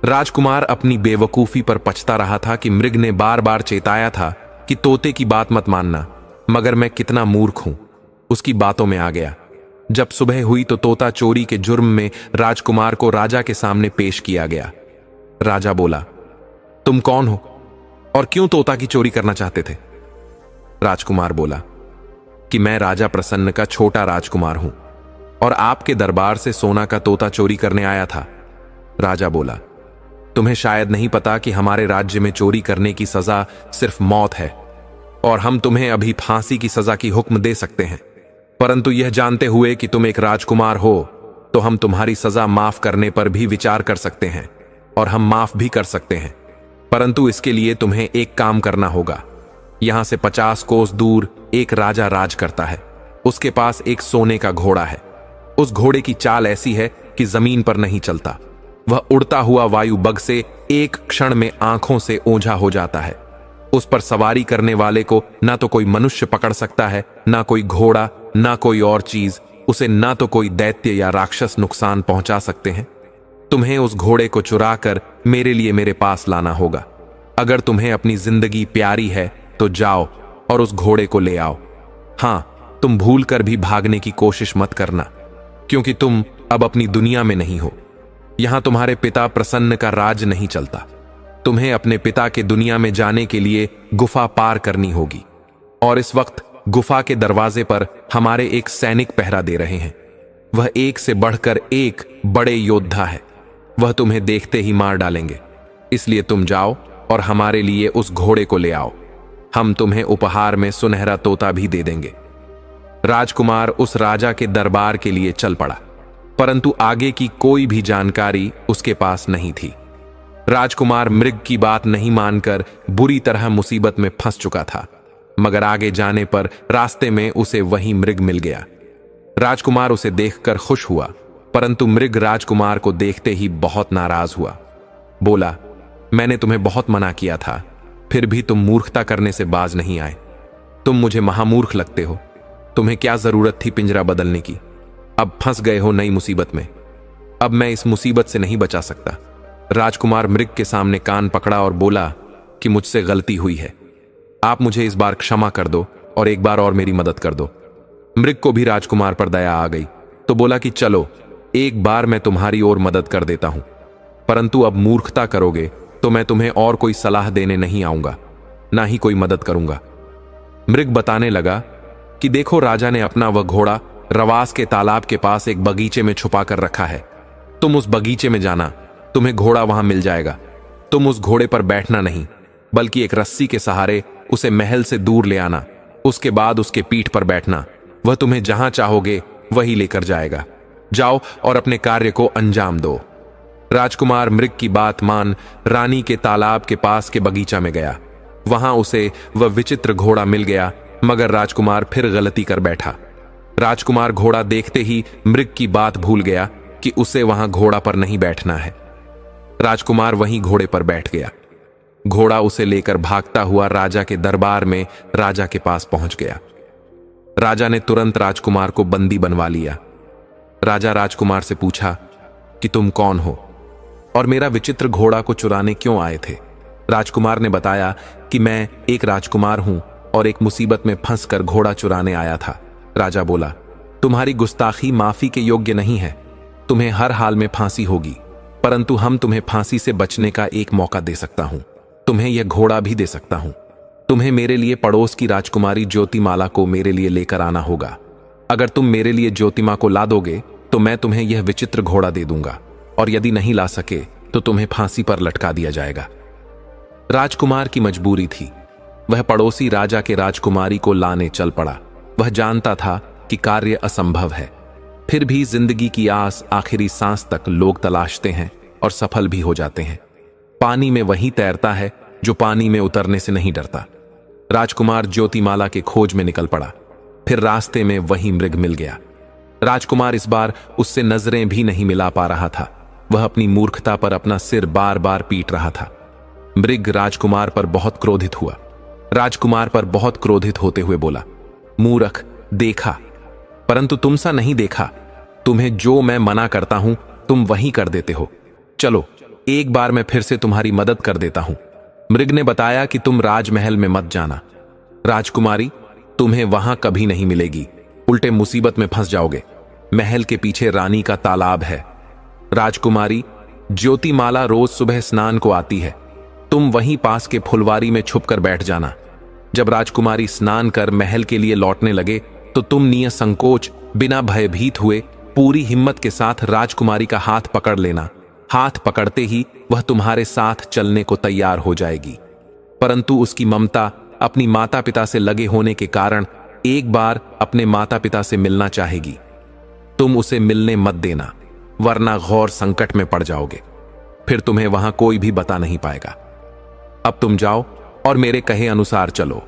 राजकुमार अपनी बेवकूफी पर पछता रहा था कि मृग ने बार बार चेताया था कि तोते की बात मत मानना, मगर मैं कितना मूर्ख हूं, उसकी बातों में आ गया। जब सुबह हुई तो तोता चोरी के जुर्म में राजकुमार को राजा के सामने पेश किया गया। राजा बोला, तुम कौन हो और क्यों तोता की चोरी करना चाहते थे? राजकुमार बोला कि मैं राजा प्रसन्न का छोटा राजकुमार हूं और आपके दरबार से सोना का तोता चोरी करने आया था। राजा बोला, तुम्हें शायद नहीं पता कि हमारे राज्य में चोरी करने की सजा सिर्फ मौत है, और हम तुम्हें अभी फांसी की सजा की हुक्म दे सकते हैं, परंतु यह जानते हुए कि तुम एक राजकुमार हो तो हम तुम्हारी सजा माफ करने पर भी विचार कर सकते हैं, और हम माफ भी कर सकते हैं, परंतु इसके लिए तुम्हें एक काम करना होगा। यहां से 50 कोस दूर एक राजा राज करता है, उसके पास एक सोने का घोड़ा है। उस घोड़े की चाल ऐसी है कि जमीन पर नहीं चलता, वह उड़ता हुआ वायु बग से एक क्षण में आंखों से ओझा हो जाता है। उस पर सवारी करने वाले को ना तो कोई मनुष्य पकड़ सकता है, ना कोई घोड़ा, ना कोई और चीज, उसे ना तो कोई दैत्य या राक्षस नुकसान पहुंचा सकते हैं। तुम्हें उस घोड़े को चुरा कर मेरे लिए मेरे पास लाना होगा। अगर तुम्हें अपनी जिंदगी प्यारी है तो जाओ और उस घोड़े को ले आओ। हां, तुम भूल कर भी भागने की कोशिश मत करना, क्योंकि तुम अब अपनी दुनिया में नहीं हो। यहां तुम्हारे पिता प्रसन्न का राज नहीं चलता। तुम्हें अपने पिता के दुनिया में जाने के लिए गुफा पार करनी होगी, और इस वक्त गुफा के दरवाजे पर हमारे एक सैनिक पहरा दे रहे हैं। वह एक से बढ़कर एक बड़े योद्धा है, वह तुम्हें देखते ही मार डालेंगे। इसलिए तुम जाओ और हमारे लिए उस घोड़े को ले आओ। हम तुम्हें उपहार में सुनहरा तोता भी दे देंगे। राजकुमार उस राजा के दरबार के लिए चल पड़ा, परंतु आगे की कोई भी जानकारी उसके पास नहीं थी। राजकुमार मृग की बात नहीं मानकर बुरी तरह मुसीबत में फंस चुका था, मगर आगे जाने पर रास्ते में उसे वही मृग मिल गया। राजकुमार उसे देखकर खुश हुआ, परंतु मृग राजकुमार को देखते ही बहुत नाराज हुआ। बोला, मैंने तुम्हें बहुत मना किया था, फिर भी तुम मूर्खता करने से बाज नहीं आए। तुम मुझे महामूर्ख लगते हो। तुम्हें क्या जरूरत थी पिंजरा बदलने की? अब फंस गए हो नई मुसीबत में। अब मैं इस मुसीबत से नहीं बचा सकता। राजकुमार मृग के सामने कान पकड़ा और बोला कि मुझसे गलती हुई है, आप मुझे इस बार क्षमा कर दो और एक बार और मेरी मदद कर दो। मृग को भी राजकुमार पर दया आ गई, तो बोला कि चलो एक बार मैं तुम्हारी ओर मदद कर देता हूं, परंतु अब मूर्खता करोगे तो मैं तुम्हें और कोई सलाह देने नहीं आऊंगा, ना ही कोई मदद करूंगा। मृग बताने लगा कि देखो, राजा ने अपना वह घोड़ा रवास के तालाब के पास एक बगीचे में छुपा कर रखा है। तुम उस बगीचे में जाना, तुम्हें घोड़ा वहां मिल जाएगा। तुम उस घोड़े पर बैठना नहीं, बल्कि एक रस्सी के सहारे उसे महल से दूर ले आना। उसके बाद उसके पीठ पर बैठना, वह तुम्हें जहां चाहोगे वही लेकर जाएगा। जाओ और अपने कार्य को अंजाम दो। राजकुमार मृग की बात मान रानी के तालाब के पास के बगीचा में गया। वहां उसे वह विचित्र घोड़ा मिल गया, मगर राजकुमार फिर गलती कर बैठा। राजकुमार घोड़ा देखते ही मृग की बात भूल गया कि उसे वहां घोड़ा पर नहीं बैठना है। राजकुमार वहीं घोड़े पर बैठ गया। घोड़ा उसे लेकर भागता हुआ राजा के दरबार में राजा के पास पहुंच गया। राजा ने तुरंत राजकुमार को बंदी बनवा लिया। राजा राजकुमार से पूछा कि तुम कौन हो और मेरा विचित्र घोड़ा को चुराने क्यों आए थे? राजकुमार ने बताया कि मैं एक राजकुमार हूं और एक मुसीबत में फंसकर घोड़ा चुराने आया था। राजा बोला, तुम्हारी गुस्ताखी माफी के योग्य नहीं है। तुम्हें हर हाल में फांसी होगी, परंतु हम तुम्हें फांसी से बचने का एक मौका दे सकता हूं। तुम्हें यह घोड़ा भी दे सकता हूं। तुम्हें मेरे लिए पड़ोस की राजकुमारी ज्योतिमाला को मेरे लिए लेकर आना होगा। अगर तुम मेरे लिए ज्योतिमा को ला दोगे तो मैं तुम्हें यह विचित्र घोड़ा दे दूंगा, और यदि नहीं ला सके तो तुम्हें फांसी पर लटका दिया जाएगा। राजकुमार की मजबूरी थी। वह पड़ोसी राजा के राजकुमारी को लाने चल पड़ा। वह जानता था कि कार्य असंभव है, फिर भी जिंदगी की आस आखिरी सांस तक लोग तलाशते हैं और सफल भी हो जाते हैं। पानी में वही तैरता है जो पानी में उतरने से नहीं डरता। राजकुमार ज्योतिमाला के खोज में निकल पड़ा। फिर रास्ते में वही मृग मिल गया। राजकुमार इस बार उससे नजरें भी नहीं मिला पा रहा था। वह अपनी मूर्खता पर अपना सिर बार बार पीट रहा था। मृग राजकुमार पर बहुत क्रोधित हुआ। राजकुमार पर बहुत क्रोधित होते हुए बोला, मूर्ख, देखा, परंतु तुम सा नहीं देखा। तुम्हें जो मैं मना करता हूं तुम वही कर देते हो। चलो एक बार मैं फिर से तुम्हारी मदद कर देता हूं। मृग ने बताया कि तुम राजमहल में मत जाना। राजकुमारी तुम्हें वहां कभी नहीं मिलेगी, उल्टे मुसीबत में फंस जाओगे। महल के पीछे रानी का तालाब है। राजकुमारी ज्योतिमाला रोज सुबह स्नान को आती है। तुम वहीं पास के फुलवारी में छुपकर बैठ जाना। जब राजकुमारी स्नान कर महल के लिए लौटने लगे तो तुम निसंकोच, बिना भयभीत हुए, पूरी हिम्मत के साथ राजकुमारी का हाथ पकड़ लेना। हाथ पकड़ते ही वह तुम्हारे साथ चलने को तैयार हो जाएगी, परंतु उसकी ममता अपनी माता पिता से लगे होने के कारण एक बार अपने माता पिता से मिलना चाहेगी। तुम उसे मिलने मत देना, वरना घोर संकट में पड़ जाओगे। फिर तुम्हें वहां कोई भी बता नहीं पाएगा। अब तुम जाओ और मेरे कहे अनुसार चलो।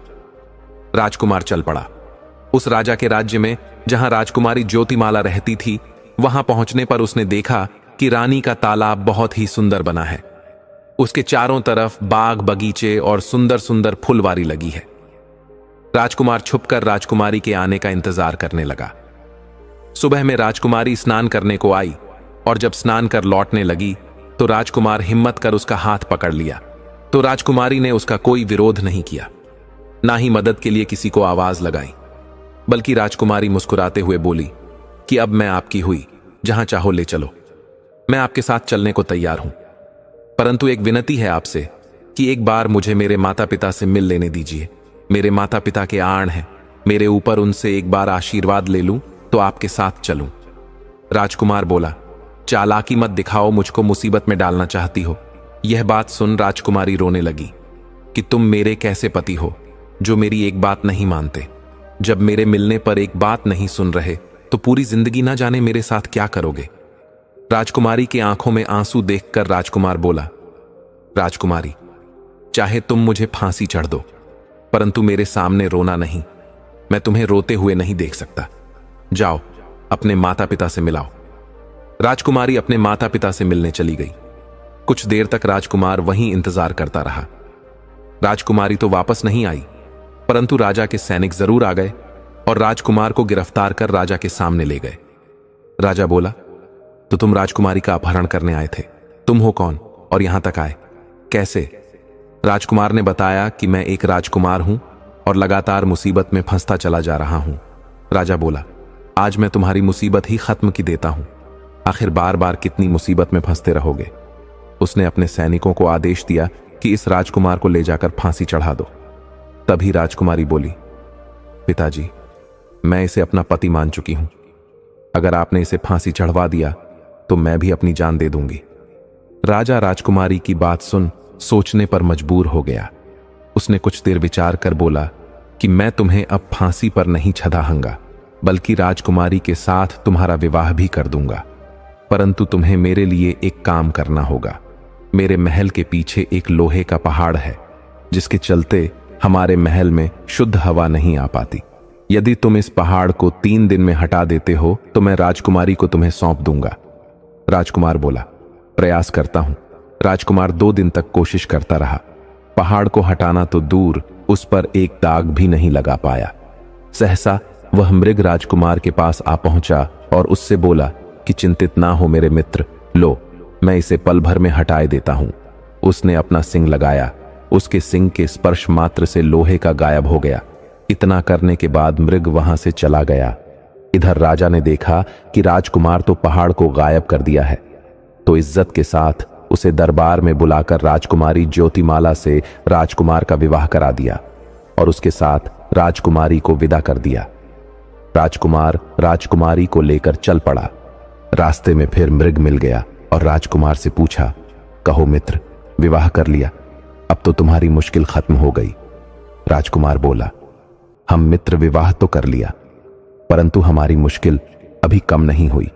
राजकुमार चल पड़ा। उस राजा के राज्य में जहां राजकुमारी ज्योतिमाला रहती थी, वहां पहुंचने पर उसने देखा कि रानी का तालाब बहुत ही सुंदर बना है। उसके चारों तरफ बाग बगीचे और सुंदर सुंदर फुलवारी लगी है। राजकुमार छुपकर राजकुमारी के आने का इंतजार करने लगा। सुबह में राजकुमारी स्नान करने को आई और जब स्नान कर लौटने लगी तो राजकुमार हिम्मत कर उसका हाथ पकड़ लिया। तो राजकुमारी ने उसका कोई विरोध नहीं किया, ना ही मदद के लिए किसी को आवाज लगाई, बल्कि राजकुमारी मुस्कुराते हुए बोली कि अब मैं आपकी हुई, जहां चाहो ले चलो। मैं आपके साथ चलने को तैयार हूं, परंतु एक विनती है आपसे कि एक बार मुझे मेरे माता पिता से मिल लेने दीजिए। मेरे माता पिता के आण हैं, मेरे ऊपर उनसे एक बार आशीर्वाद ले लूं तो आपके साथ चलूं। राजकुमार बोला, चालाकी मत दिखाओ, मुझको मुसीबत में डालना चाहती हो। यह बात सुन राजकुमारी रोने लगी कि तुम मेरे कैसे पति हो जो मेरी एक बात नहीं मानते। जब मेरे मिलने पर एक बात नहीं सुन रहे तो पूरी जिंदगी ना जाने मेरे साथ क्या करोगे। राजकुमारी की आंखों में आंसू देखकर राजकुमार बोला, राजकुमारी, चाहे तुम मुझे फांसी चढ़ दो, परंतु मेरे सामने रोना नहीं। मैं तुम्हें रोते हुए नहीं देख सकता। जाओ अपने माता पिता से मिलाओ। राजकुमारी अपने माता पिता से मिलने चली गई। कुछ देर तक राजकुमार वहीं इंतजार करता रहा। राजकुमारी तो वापस नहीं आई, परंतु राजा के सैनिक जरूर आ गए और राजकुमार को गिरफ्तार कर राजा के सामने ले गए। राजा बोला, तो तुम राजकुमारी का अपहरण करने आए थे? तुम हो कौन और यहां तक आए? कैसे? राजकुमार ने बताया कि मैं एक राजकुमार हूं और लगातार मुसीबत में फंसता चला जा रहा हूं। राजा बोला, आज मैं तुम्हारी मुसीबत ही खत्म की देता हूं। आखिर बार बार कितनी मुसीबत में फंसते रहोगे। उसने अपने सैनिकों को आदेश दिया कि इस राजकुमार को ले जाकर फांसी चढ़ा दो। तभी राजकुमारी बोली, पिताजी, मैं इसे अपना पति मान चुकी हूं। अगर आपने इसे फांसी चढ़वा दिया तो मैं भी अपनी जान दे दूंगी। राजा राजकुमारी की बात सुन सोचने पर मजबूर हो गया। उसने कुछ देर विचार कर बोला कि मैं तुम्हें अब फांसी पर नहीं चढ़ाऊंगा, बल्कि राजकुमारी के साथ तुम्हारा विवाह भी कर दूंगा। परंतु तुम्हें मेरे लिए एक काम करना होगा। मेरे महल के पीछे एक लोहे का पहाड़ है, जिसके चलते हमारे महल में शुद्ध हवा नहीं आ पाती। यदि तुम इस पहाड़ को 3 दिन में हटा देते हो तो मैं राजकुमारी को तुम्हें सौंप दूंगा। राजकुमार बोला, प्रयास करता हूं। राजकुमार 2 दिन तक कोशिश करता रहा। पहाड़ को हटाना तो दूर, उस पर एक दाग भी नहीं लगा पाया। सहसा वह मृग राजकुमार के पास आ पहुंचा और उससे बोला कि चिंतित ना हो मेरे मित्र, लो, मैं इसे पल भर में हटाए देता हूं। उसने अपना सिंग लगाया। उसके सिंग के स्पर्श मात्र से लोहे का गायब हो गया। इतना करने के बाद मृग वहां से चला गया। इधर राजा ने देखा कि राजकुमार तो पहाड़ को गायब कर दिया है, तो इज्जत के साथ उसे दरबार में बुलाकर राजकुमारी ज्योतिमाला से राजकुमार का विवाह करा दिया और उसके साथ राजकुमारी को विदा कर दिया। राजकुमार राजकुमारी को लेकर चल पड़ा। रास्ते में फिर मृग मिल गया और राजकुमार से पूछा, कहो मित्र, विवाह कर लिया? अब तो तुम्हारी मुश्किल खत्म हो गई। राजकुमार बोला, हम मित्र विवाह तो कर लिया, परंतु हमारी मुश्किल अभी कम नहीं हुई।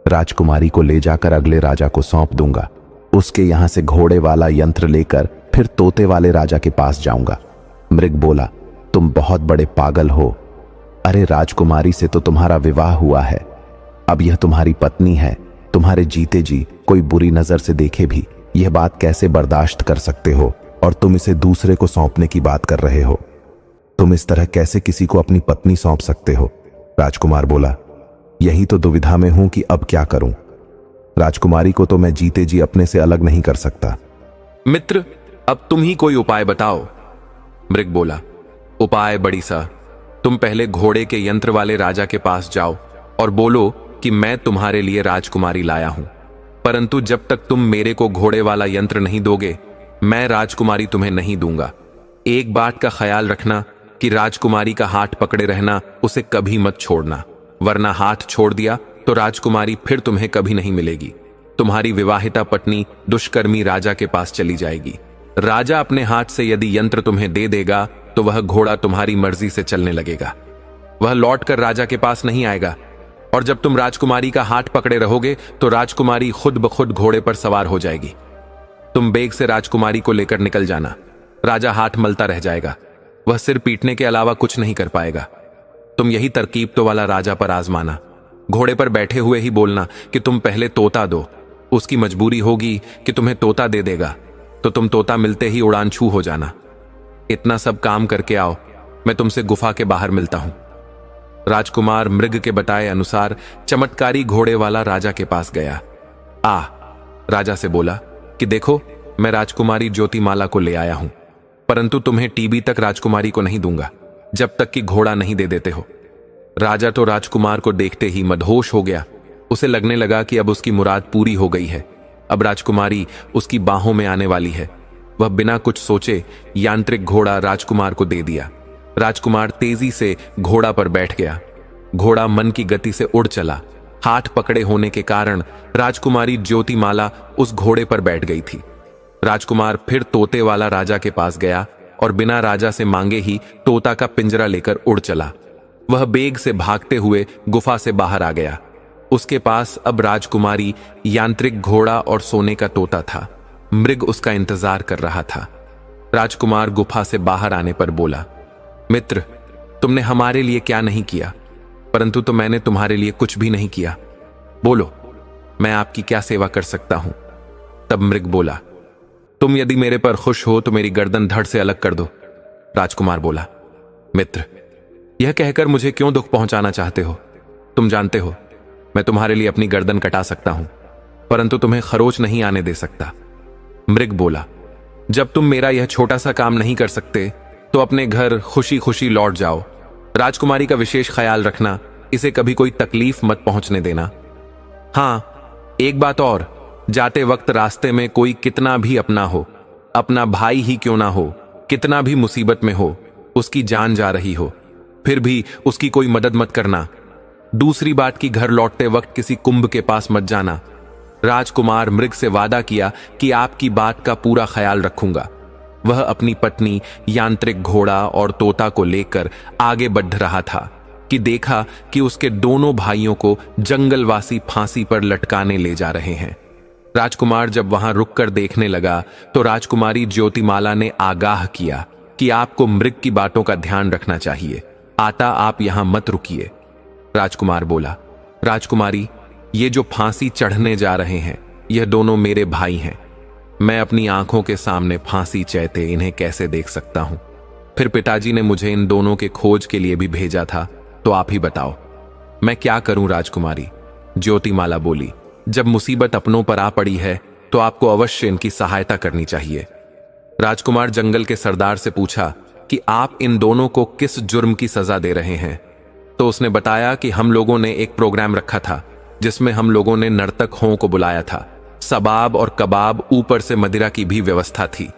राजकुमारी को ले जाकर अगले राजा को सौंप दूंगा। उसके यहां से घोड़े वाला यंत्र लेकर फिर तोते वाले राजा के पास जाऊंगा। मृग बोला, तुम बहुत बड़े पागल हो। अरे राजकुमारी से तो तुम्हारा विवाह हुआ है, अब यह तुम्हारी पत्नी है। तुम्हारे जीते जी कोई बुरी नजर से देखे भी यह बात कैसे बर्दाश्त कर सकते हो, और तुम इसे दूसरे को सौंपने की बात कर रहे हो। तुम इस तरह कैसे किसी को अपनी पत्नी सौंप सकते हो? राजकुमार बोला, यही तो दुविधा में हूं कि अब क्या करूं। राजकुमारी को तो मैं जीते जी अपने से अलग नहीं कर सकता। मित्र, अब तुम ही कोई उपाय बताओ। मृग बोला, उपाय बड़ी सा, तुम पहले घोड़े के यंत्र वाले राजा के पास जाओ और बोलो कि मैं तुम्हारे लिए राजकुमारी लाया हूं, परंतु जब तक तुम मेरे को घोड़े वाला यंत्र नहीं दोगे, मैं राजकुमारी तुम्हें नहीं दूंगा। एक बात का ख्याल रखना कि राजकुमारी का हाथ पकड़े रहना, उसे कभी मत छोड़ना, वरना हाथ छोड़ दिया तो राजकुमारी फिर तुम्हें कभी नहीं मिलेगी। तुम्हारी विवाहिता पत्नी दुष्कर्मी राजा के पास चली जाएगी। राजा अपने हाथ से यदि यंत्र तुम्हें दे देगा तो वह घोड़ा तुम्हारी मर्जी से चलने लगेगा। वह लौटकर राजा के पास नहीं आएगा, और जब तुम राजकुमारी का हाथ पकड़े रहोगे तो राजकुमारी खुद ब खुद घोड़े पर सवार हो जाएगी। तुम बेग से राजकुमारी को लेकर निकल जाना। राजा हाथ मलता रह जाएगा, वह सिर पीटने के अलावा कुछ नहीं कर पाएगा। तुम यही तरकीब तो वाला राजा पर आजमाना। घोड़े पर बैठे हुए ही बोलना कि तुम पहले तोता दो। उसकी मजबूरी होगी कि तुम्हें तोता दे देगा, तो तुम तोता मिलते ही उड़ान छू हो जाना। इतना सब काम करके आओ, मैं तुमसे गुफा के बाहर मिलता हूं। राजकुमार मृग के बताए अनुसार चमत्कारी घोड़े वाला राजा के पास गया। राजा से बोला कि देखो, मैं राजकुमारी ज्योतिमाला को ले आया हूं, परंतु तुम्हें टीबी तक राजकुमारी को नहीं दूंगा जब तक कि घोड़ा नहीं दे देते हो। राजा तो राजकुमार को देखते ही मदहोश हो गया। उसे लगने लगा कि अब उसकी मुराद पूरी हो गई है। अब राजकुमारी उसकी बाहों में आने वाली है। वह बिना कुछ सोचे यांत्रिक घोड़ा राजकुमार को दे दिया। राजकुमार तेजी से घोड़ा पर बैठ गया। घोड़ा मन की गति से उड़ चला। हाथ पकड़े होने के कारण राजकुमारी ज्योतिमाला उस घोड़े पर बैठ गई थी। राजकुमार फिर तोते वाला राजा के पास गया और बिना राजा से मांगे ही तोता का पिंजरा लेकर उड़ चला। वह बेग से भागते हुए गुफा से बाहर आ गया। उसके पास अब राजकुमारी, यांत्रिक घोड़ा और सोने का तोता था। मृग उसका इंतजार कर रहा था। राजकुमार गुफा से बाहर आने पर बोला, मित्र, तुमने हमारे लिए क्या नहीं किया, परंतु तो मैंने तुम्हारे लिए कुछ भी नहीं किया। बोलो, मैं आपकी क्या सेवा कर सकता हूं? तब मृग बोला, तुम यदि मेरे पर खुश हो तो मेरी गर्दन धड़ से अलग कर दो। राजकुमार बोला, मित्र, यह कहकर मुझे क्यों दुख पहुंचाना चाहते हो? तुम जानते हो मैं तुम्हारे लिए अपनी गर्दन कटा सकता हूं, परंतु तुम्हें खरोच नहीं आने दे सकता। मृग बोला, जब तुम मेरा यह छोटा सा काम नहीं कर सकते तो अपने घर खुशी खुशी लौट जाओ। राजकुमारी का विशेष ख्याल रखना, इसे कभी कोई तकलीफ मत पहुंचने देना। हाँ, एक बात और, जाते वक्त रास्ते में कोई कितना भी अपना हो, अपना भाई ही क्यों ना हो, कितना भी मुसीबत में हो, उसकी जान जा रही हो, फिर भी उसकी कोई मदद मत करना। दूसरी बात कि घर लौटते वक्त किसी कुंभ के पास मत जाना। राजकुमार मृग से वादा किया कि आपकी बात का पूरा ख्याल रखूंगा। वह अपनी पत्नी, यांत्रिक घोड़ा और तोता को लेकर आगे बढ़ रहा था कि देखा कि उसके दोनों भाइयों को जंगलवासी फांसी पर लटकाने ले जा रहे हैं। राजकुमार जब वहां रुककर देखने लगा तो राजकुमारी ज्योतिमाला ने आगाह किया कि आपको मृग की बातों का ध्यान रखना चाहिए। आता आप यहां मत रुकिए। राजकुमार बोला, राजकुमारी, ये जो फांसी चढ़ने जा रहे हैं, यह दोनों मेरे भाई हैं। मैं अपनी आंखों के सामने फांसी चढ़ते इन्हें कैसे देख सकता हूं? फिर पिताजी ने मुझे इन दोनों के खोज के लिए भी भेजा था, तो आप ही बताओ मैं क्या करूं? राजकुमारी, ज्योतिमाला बोली, जब मुसीबत अपनों पर आ पड़ी है तो आपको अवश्य इनकी सहायता करनी चाहिए। राजकुमार जंगल के सरदार से पूछा कि आप इन दोनों को किस जुर्म की सजा दे रहे हैं? तो उसने बताया कि हम लोगों ने एक प्रोग्राम रखा था जिसमें हम लोगों ने नर्तक हों को बुलाया था। सबाब और कबाब, ऊपर से मदिरा की भी व्यवस्था थी।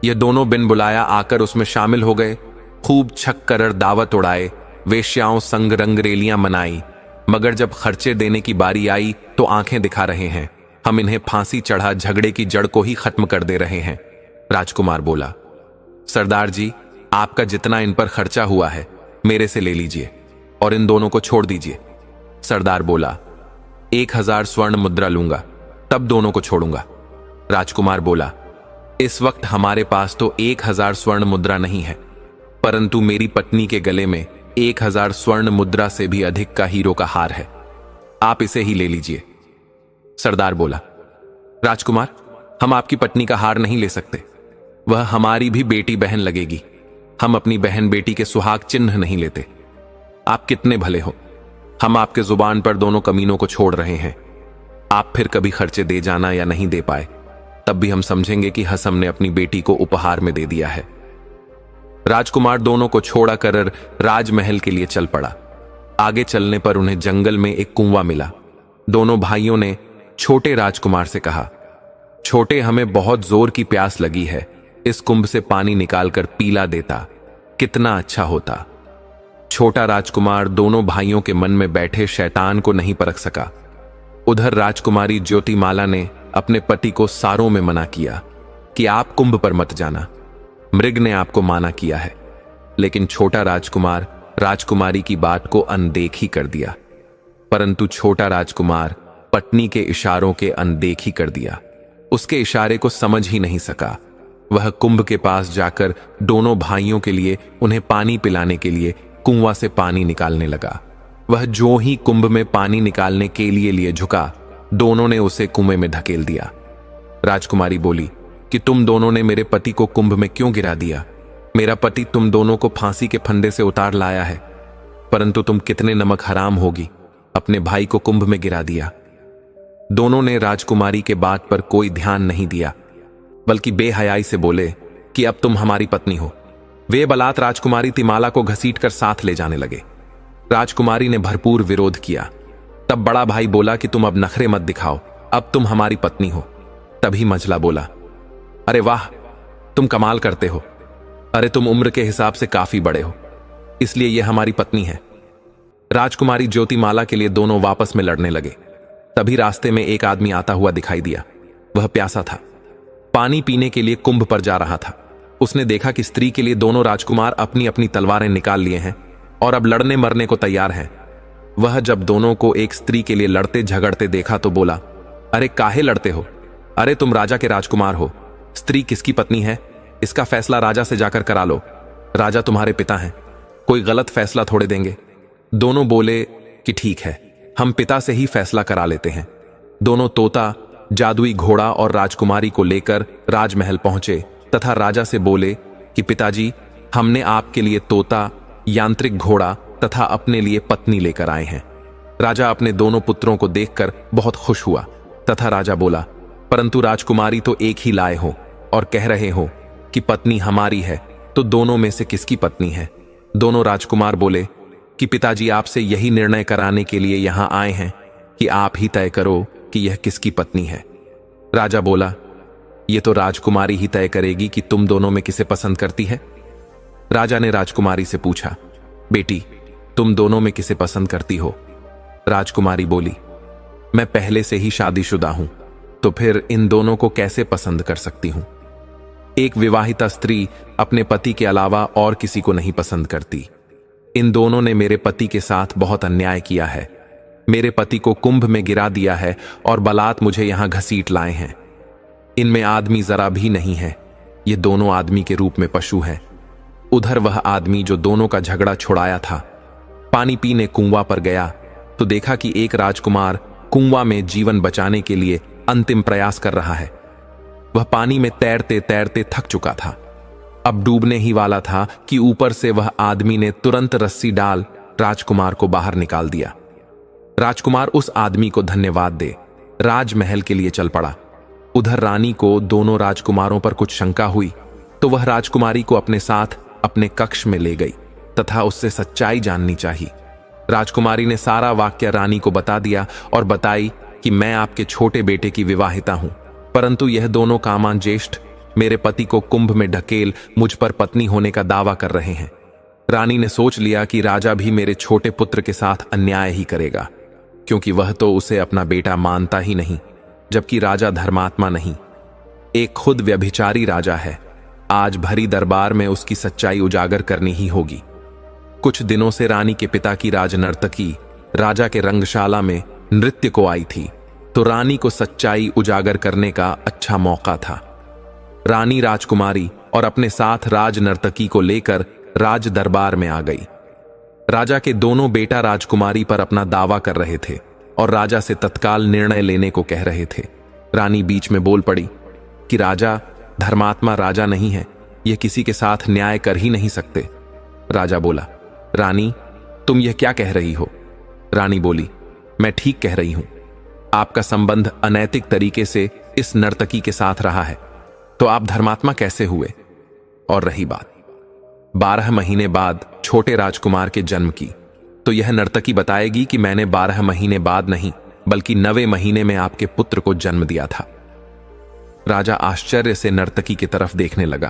ये दोनों बिन बुलाया आकर उसमें शामिल हो गए। खूब छक कर दावत उड़ाए, वेश्याओं संग रंगरेलियां मनाई, मगर जब खर्चे देने की बारी आई तो आंखें दिखा रहे हैं। हम इन्हें फांसी चढ़ा झगड़े की जड़ को ही खत्म कर दे रहे हैं। राजकुमार बोला, सरदार जी, आपका जितना इन पर खर्चा हुआ है मेरे से ले लीजिए और इन दोनों को छोड़ दीजिए। सरदार बोला, 1000 स्वर्ण मुद्रा लूंगा, तब दोनों को छोड़ूंगा। राजकुमार बोला, इस वक्त हमारे पास तो 1000 स्वर्ण मुद्रा नहीं है, परंतु मेरी पत्नी के गले में 1000 स्वर्ण मुद्रा से भी अधिक का हीरो का हार है, आप इसे ही ले लीजिए। सरदार बोला, राजकुमार, हम आपकी पत्नी का हार नहीं ले सकते, वह हमारी भी बेटी बहन लगेगी। हम अपनी बहन बेटी के सुहाग चिन्ह नहीं लेते। आप कितने भले हो, हम आपके जुबान पर दोनों कमीनों को छोड़ रहे हैं। आप फिर कभी खर्चे दे जाना या नहीं दे पाए, तब भी हम समझेंगे कि हसम ने अपनी बेटी को उपहार में दे दिया है। राजकुमार दोनों को छोड़ा कर राजमहल के लिए चल पड़ा। आगे चलने पर उन्हें जंगल में एक कुआं मिला। दोनों भाइयों ने छोटे राजकुमार से कहा, छोटे, हमें बहुत जोर की प्यास लगी है, इस कुंभ से पानी निकालकर पीला देता, कितना अच्छा होता। छोटा राजकुमार दोनों भाइयों के मन में बैठे शैतान को नहीं परख सका। उधर राजकुमारी ज्योतिमाला ने अपने पति को सारों में मना किया कि आप कुंभ पर मत जाना, मृग ने आपको माना किया है। लेकिन छोटा राजकुमार राजकुमारी की बात को अनदेखी कर दिया। परंतु छोटा राजकुमार पत्नी के इशारों के अनदेखी कर दिया, उसके इशारे को समझ ही नहीं सका। वह कुंभ के पास जाकर दोनों भाइयों के लिए उन्हें पानी पिलाने के लिए कुआं से पानी निकालने लगा। वह जो ही कुंभ में पानी निकालने के लिए झुका, दोनों ने उसे कुएं में धकेल दिया। राजकुमारी बोली कि तुम दोनों ने मेरे पति को कुंभ में क्यों गिरा दिया? मेरा पति तुम दोनों को फांसी के फंदे से उतार लाया है, परंतु तुम कितने नमक हराम होगी, अपने भाई को कुंभ में गिरा दिया। दोनों ने राजकुमारी के बात पर कोई ध्यान नहीं दिया, बल्कि बेहयाई से बोले कि अब तुम हमारी पत्नी हो। वे बलात् राजकुमारी तिमाला को घसीटकर साथ ले जाने लगे। राजकुमारी ने भरपूर विरोध किया। तब बड़ा भाई बोला कि तुम अब नखरे मत दिखाओ, अब तुम हमारी पत्नी हो। तभी मंझला बोला, अरे वाह, तुम कमाल करते हो। अरे तुम उम्र के हिसाब से काफी बड़े हो, इसलिए यह हमारी पत्नी है। राजकुमारी ज्योतिमाला के लिए दोनों वापस में लड़ने लगे। तभी रास्ते में एक आदमी आता हुआ दिखाई दिया। वह प्यासा था, पानी पीने के लिए कुंभ पर जा रहा था। उसने देखा कि स्त्री के लिए दोनों राजकुमार अपनी अपनी तलवारें निकाल लिए हैं। और अब लड़ने मरने को तैयार हैं। वह जब दोनों को एक स्त्री के लिए लड़ते झगड़ते देखा तो बोला, अरे काहे लड़ते हो? अरे तुम राजा के राजकुमार हो, स्त्री किसकी पत्नी है, इसका फैसला राजा से जाकर करा लो। राजा तुम्हारे पिता हैं, कोई गलत फैसला थोड़े देंगे। दोनों बोले कि ठीक है, हम पिता से ही फैसला करा लेते हैं। दोनों तोता, जादुई घोड़ा और राजकुमारी को लेकर राजमहल पहुंचे तथा राजा से बोले कि पिताजी, हमने आपके लिए तोता, यांत्रिक घोड़ा तथा अपने लिए पत्नी लेकर आए हैं। राजा अपने दोनों पुत्रों को देखकर बहुत खुश हुआ तथा राजा बोला, परंतु राजकुमारी तो एक ही लाए हो और कह रहे हो कि पत्नी हमारी है, तो दोनों में से किसकी पत्नी है? दोनों राजकुमार बोले कि पिताजी, आपसे यही निर्णय कराने के लिए यहां आए हैं कि आप ही तय करो कि यह किसकी पत्नी है। राजा बोला, यह तो राजकुमारी ही तय करेगी कि तुम दोनों में किसे पसंद करती है। राजा ने राजकुमारी से पूछा, बेटी, तुम दोनों में किसे पसंद करती हो? राजकुमारी बोली, मैं पहले से ही शादीशुदा हूं, तो फिर इन दोनों को कैसे पसंद कर सकती हूं? एक विवाहिता स्त्री अपने पति के अलावा और किसी को नहीं पसंद करती। इन दोनों ने मेरे पति के साथ बहुत अन्याय किया है। मेरे पति को कुंभ में गिरा दिया है और बलात् मुझे यहां घसीट लाए हैं। इनमें आदमी जरा भी नहीं है, ये दोनों आदमी के रूप में पशु हैं। उधर वह आदमी जो दोनों का झगड़ा छुड़ाया था, पानी पीने कुआं पर गया तो देखा कि एक राजकुमार कुआं में जीवन बचाने के लिए अंतिम प्रयास कर रहा है। वह पानी में तैरते तैरते थक चुका था, अब डूबने ही वाला था कि ऊपर से वह आदमी ने तुरंत रस्सी डाल राजकुमार को बाहर निकाल दिया। राजकुमार उस आदमी को धन्यवाद दे राजमहल के लिए चल पड़ा। उधर रानी को दोनों राजकुमारों पर कुछ शंका हुई तो वह राजकुमारी को अपने साथ अपने कक्ष में ले गई तथा उससे सच्चाई जाननी चाहिए। राजकुमारी ने सारा वाक्य रानी को बता दिया और बताई कि मैं आपके छोटे बेटे की विवाहिता हूं, परंतु यह दोनों कामान ज्येष्ठ मेरे पति को कुंभ में ढकेल मुझ पर पत्नी होने का दावा कर रहे हैं। रानी ने सोच लिया कि राजा भी मेरे छोटे पुत्र के साथ अन्याय ही करेगा, क्योंकि वह तो उसे अपना बेटा मानता ही नहीं, जबकि राजा धर्मात्मा नहीं, एक खुद व्यभिचारी राजा है। आज भरी दरबार में उसकी सच्चाई उजागर करनी ही होगी। कुछ दिनों से रानी के पिता की राजनर्तकी राजा के रंगशाला में नृत्य को आई थी, तो रानी को सच्चाई उजागर करने का अच्छा मौका था। रानी राजकुमारी और अपने साथ राजनर्तकी को लेकर राज दरबार में आ गई। राजा के दोनों बेटा राजकुमारी पर अपना दावा कर रहे थे और राजा से तत्काल निर्णय लेने को कह रहे थे। रानी बीच में बोल पड़ी कि राजा धर्मात्मा राजा नहीं है, यह किसी के साथ न्याय कर ही नहीं सकते। राजा बोला, रानी तुम यह क्या कह रही हो? रानी बोली, मैं ठीक कह रही हूं। आपका संबंध अनैतिक तरीके से इस नर्तकी के साथ रहा है, तो आप धर्मात्मा कैसे हुए? और रही बात 12 महीने बाद छोटे राजकुमार के जन्म की, तो यह नर्तकी बताएगी कि मैंने 12 महीने बाद नहीं बल्कि 9वें महीने में आपके पुत्र को जन्म दिया था। राजा आश्चर्य से नर्तकी की तरफ देखने लगा।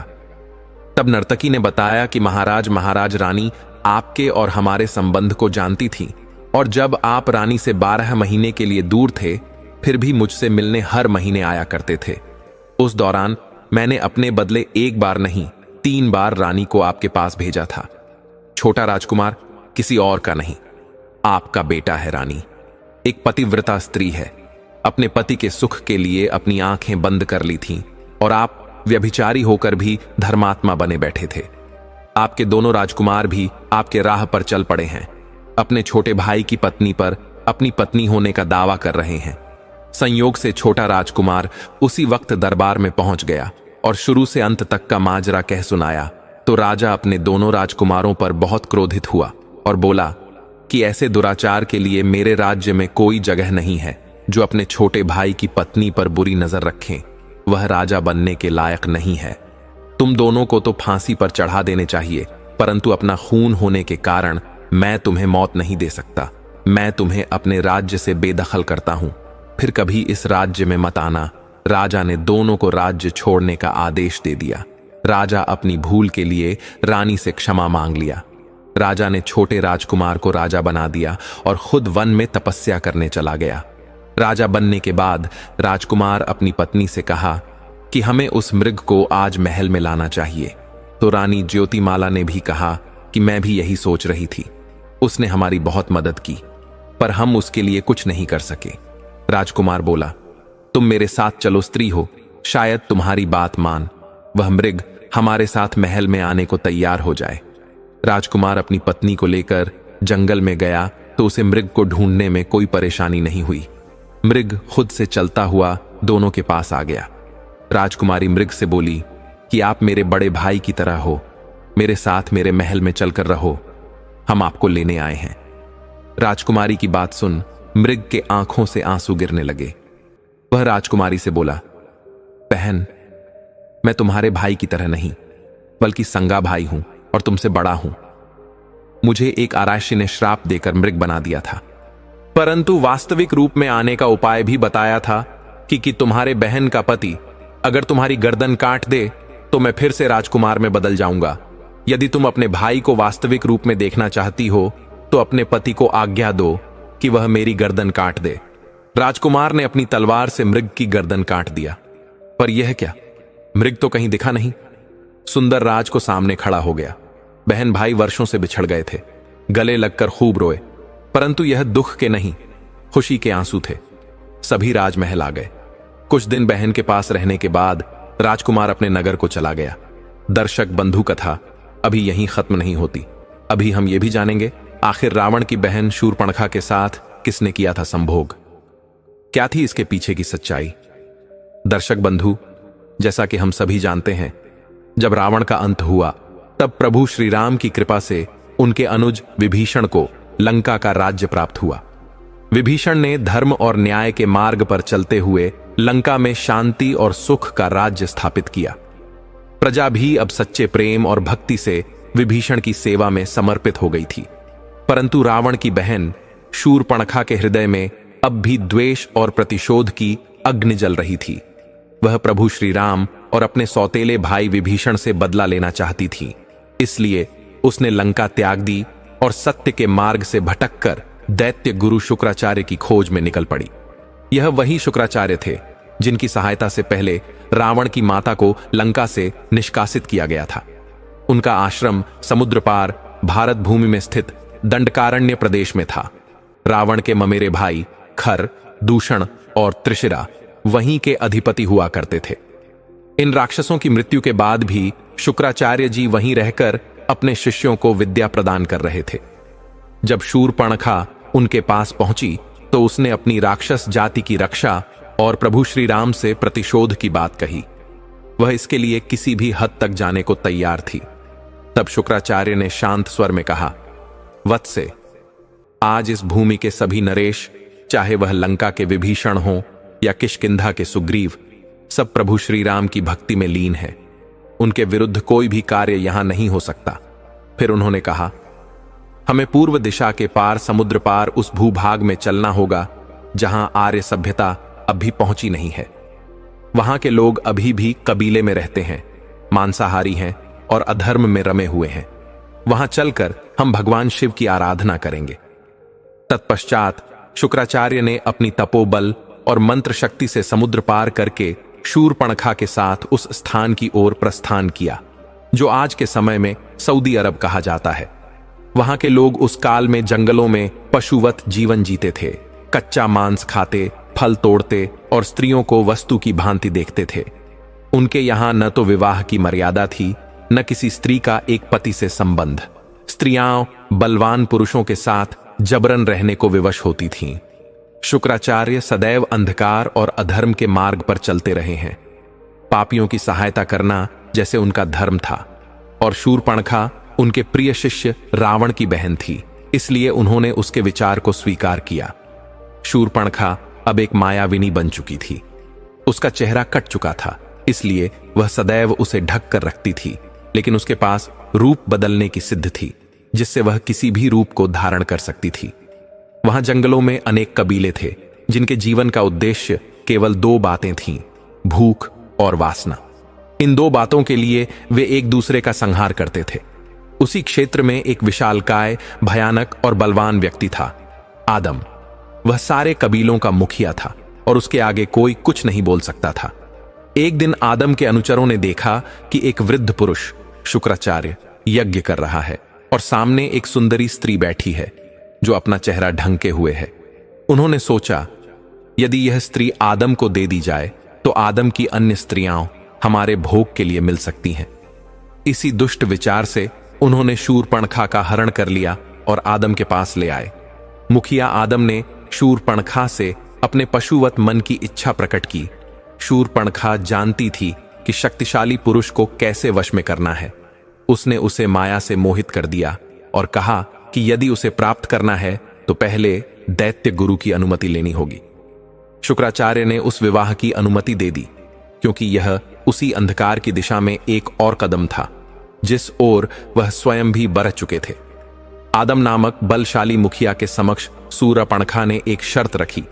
तब नर्तकी ने बताया कि महाराज रानी आपके और हमारे संबंध को जानती थी, और जब आप रानी से 12 महीने के लिए दूर थे फिर भी मुझसे मिलने हर महीने आया करते थे। उस दौरान मैंने अपने बदले एक बार नहीं 3 बार रानी को आपके पास भेजा था। छोटा राजकुमार किसी और का नहीं, आपका बेटा है। रानी एक पतिव्रता स्त्री है, अपने पति के सुख के लिए अपनी आंखें बंद कर ली थीं, और आप व्यभिचारी होकर भी धर्मात्मा बने बैठे थे। आपके दोनों राजकुमार भी आपके राह पर चल पड़े हैं, अपने छोटे भाई की पत्नी पर अपनी पत्नी होने का दावा कर रहे हैं। संयोग से छोटा राजकुमार उसी वक्त दरबार में पहुंच गया और शुरू से अंत तक का माजरा कह सुनाया, तो राजा अपने दोनों राजकुमारों पर बहुत क्रोधित हुआ और बोला कि ऐसे दुराचार के लिए मेरे राज्य में कोई जगह नहीं है जो अपने छोटे भाई की पत्नी पर बुरी नजर रखें। वह राजा बनने के लायक नहीं है। तुम दोनों को तो फांसी पर चढ़ा देने चाहिए, परंतु अपना खून होने के कारण मैं तुम्हें मौत नहीं दे सकता। मैं तुम्हें अपने राज्य से बेदखल करता हूं, फिर कभी इस राज्य में मत आना। राजा ने दोनों को राज्य छोड़ने का आदेश दे दिया। राजा अपनी भूल के लिए रानी से क्षमा मांग लिया। राजा ने छोटे राजकुमार को राजा बना दिया और खुद वन में तपस्या करने चला गया। राजा बनने के बाद राजकुमार अपनी पत्नी से कहा कि हमें उस मृग को आज महल में लाना चाहिए, तो रानी ज्योतिमाला ने भी कहा कि मैं भी यही सोच रही थी। उसने हमारी बहुत मदद की, पर हम उसके लिए कुछ नहीं कर सके। राजकुमार बोला, तुम मेरे साथ चलो, स्त्री हो, शायद तुम्हारी बात मान वह मृग हमारे साथ महल में आने को तैयार हो जाए। राजकुमार अपनी पत्नी को लेकर जंगल में गया तो उसे मृग को ढूंढने में कोई परेशानी नहीं हुई। मृग खुद से चलता हुआ दोनों के पास आ गया। राजकुमारी मृग से बोली कि आप मेरे बड़े भाई की तरह हो, मेरे साथ मेरे महल में चलकर रहो, हम आपको लेने आए हैं। राजकुमारी की बात सुन मृग के आंखों से आंसू गिरने लगे। वह राजकुमारी से बोला, बहन, मैं तुम्हारे भाई की तरह नहीं बल्कि संगा भाई हूं और तुमसे बड़ा हूं। मुझे एक आराशी ने श्राप देकर मृग बना दिया था, परंतु वास्तविक रूप में आने का उपाय भी बताया था कि तुम्हारे बहन का पति अगर तुम्हारी गर्दन काट दे तो मैं फिर से राजकुमार में बदल जाऊंगा। यदि तुम अपने भाई को वास्तविक रूप में देखना चाहती हो तो अपने पति को आज्ञा दो कि वह मेरी गर्दन काट दे। राजकुमार ने अपनी तलवार से मृग की गर्दन काट दिया, पर यह क्या, मृग तो कहीं दिखा नहीं। सुंदर राज को सामने खड़ा हो गया। बहन भाई वर्षों से बिछड़ गए थे, गले लगकर खूब रोए, परंतु यह दुख के नहीं, खुशी के आंसू थे। सभी राजमहल आ गए। कुछ दिन बहन के पास रहने के बाद राजकुमार अपने नगर को चला गया। दर्शक बंधु कथा अभी यहीं खत्म नहीं होती। अभी हम ये भी जानेंगे आखिर रावण की बहन शूर्पणखा के साथ किसने किया था संभोग, क्या थी इसके पीछे की सच्चाई। दर्शक बंधु, जैसा कि हम सभी जानते हैं, जब रावण का अंत हुआ तब प्रभु श्री राम की कृपा से उनके अनुज विभीषण को लंका का राज्य प्राप्त हुआ। विभीषण ने धर्म और न्याय के मार्ग पर चलते हुए लंका में शांति और सुख का राज्य स्थापित किया। प्रजा भी अब सच्चे प्रेम और भक्ति से विभीषण की सेवा में समर्पित हो गई थी। परंतु रावण की बहन शूर्पणखा के हृदय में अब भी द्वेष और प्रतिशोध की अग्नि जल रही थी। वह प्रभु श्री राम और अपने सौतेले भाई विभीषण से बदला लेना चाहती थी। इसलिए उसने लंका त्याग दी और सत्य के मार्ग से भटककर दैत्य गुरु शुक्राचार्य की खोज में निकल पड़ी। यह वही शुक्राचार्य थे जिनकी सहायता से पहले रावण की माता को लंका से निष्कासित किया गया था। उनका आश्रम समुद्र पार भारत भूमि में स्थित दंडकारण्य प्रदेश में था। रावण के ममेरे भाई खर, दूषण और त्रिशिरा वहीं के अधिपति हुआ करते थे। इन राक्षसों की मृत्यु के बाद भी शुक्राचार्य जी वहीं रहकर अपने शिष्यों को विद्या प्रदान कर रहे थे। जब शूर्पणखा उनके पास पहुंची तो उसने अपनी राक्षस जाति की रक्षा और प्रभु श्री राम से प्रतिशोध की बात कही। वह इसके लिए किसी भी हद तक जाने को तैयार थी। तब शुक्राचार्य ने शांत स्वर में कहा, वत्से, आज इस भूमि के सभी नरेश, चाहे वह लंका के विभीषण हो या किष्किंधा के सुग्रीव, सब प्रभु श्री राम की भक्ति में लीन है। उनके विरुद्ध कोई भी कार्य यहां नहीं हो सकता। फिर उन्होंने कहा, हमें पूर्व दिशा के पार समुद्र पार उस भूभाग में चलना होगा जहां आर्य सभ्यता अभी पहुंची नहीं है। वहां के लोग अभी भी कबीले में रहते हैं, मांसाहारी हैं और अधर्म में रमे हुए हैं। वहां चलकर हम भगवान शिव की आराधना करेंगे। तत्पश्चात शुक्राचार्य ने अपनी तपोबल और मंत्र शक्ति से समुद्र पार करके शूर्पणखा के साथ उस स्थान की ओर प्रस्थान किया जो आज के समय में सऊदी अरब कहा जाता है। वहां के लोग उस काल में जंगलों में पशुवत जीवन जीते थे, कच्चा मांस खाते, फल तोड़ते और स्त्रियों को वस्तु की भांति देखते थे। उनके यहां न तो विवाह की मर्यादा थी, न किसी स्त्री का एक पति से संबंध। स्त्रियां बलवान पुरुषों के साथ जबरन रहने को विवश होती थीं। शुक्राचार्य सदैव अंधकार और अधर्म के मार्ग पर चलते रहे हैं। पापियों की सहायता करना जैसे उनका धर्म था, और शूर्पणखा उनके प्रिय शिष्य रावण की बहन थी, इसलिए उन्होंने उसके विचार को स्वीकार किया। शूर्पणखा अब एक मायाविनी बन चुकी थी। उसका चेहरा कट चुका था, इसलिए वह सदैव उसे ढक कर रखती थी, लेकिन उसके पास रूप बदलने की सिद्ध थी जिससे वह किसी भी रूप को धारण कर सकती थी। वहां जंगलों में अनेक कबीले थे जिनके जीवन का उद्देश्य केवल दो बातें थीं, भूख और वासना। इन दो बातों के लिए वे एक दूसरे का संहार करते थे। उसी क्षेत्र में एक विशालकाय, भयानक और बलवान व्यक्ति था, आदम। वह सारे कबीलों का मुखिया था और उसके आगे कोई कुछ नहीं बोल सकता था। एक दिन आदम के अनुचरों ने देखा कि एक वृद्ध पुरुष शुक्राचार्य यज्ञ कर रहा है। और सामने एक सुंदरी स्त्री बैठी है जो अपना चेहरा ढंके हुए है। उन्होंने सोचा, यदि यह स्त्री आदम को दे दी जाए तो आदम की अन्य स्त्रियां हमारे भोग के लिए मिल सकती हैं। इसी दुष्ट विचार से उन्होंने शूरपणखा का हरण कर लिया और आदम के पास ले आए। मुखिया आदम ने शूरपणखा से अपने पशुवत मन की इच्छा प्रकट की। शूरपणखा जानती थी कि शक्तिशाली पुरुष को कैसे वश में करना है। उसने उसे माया से मोहित कर दिया और कहा कि यदि उसे प्राप्त करना है तो पहले दैत्य गुरु की अनुमति लेनी होगी। शुक्राचार्य ने उस विवाह की अनुमति दे दी, क्योंकि यह उसी अंधकार की दिशा में एक और कदम था जिस ओर वह स्वयं भी बढ़ चुके थे। आदम नामक बलशाली मुखिया के समक्ष शूरपणखा ने एक शर्त रखी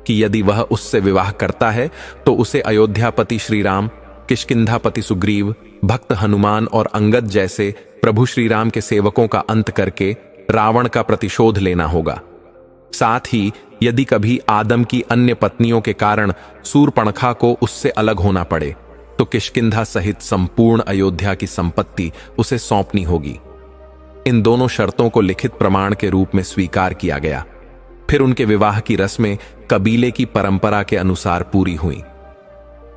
कि यदि वह उससे विवाह करता है तो उसे अयोध्यापति श्री राम, किष्किंधापति सुग्रीव, भक्त हनुमान और अंगद जैसे प्रभु श्री राम के सेवकों का अंत करके रावण का प्रतिशोध लेना होगा। साथ ही यदि कभी आदम की अन्य पत्नियों के कारण शूरपणखा को उससे अलग होना पड़े तो किष्किंधा सहित संपूर्ण अयोध्या की संपत्ति उसे सौंपनी होगी। इन दोनों शर्तों को लिखित प्रमाण के रूप में स्वीकार किया गया। फिर उनके विवाह की रस्में कबीले की परंपरा के अनुसार पूरी हुई।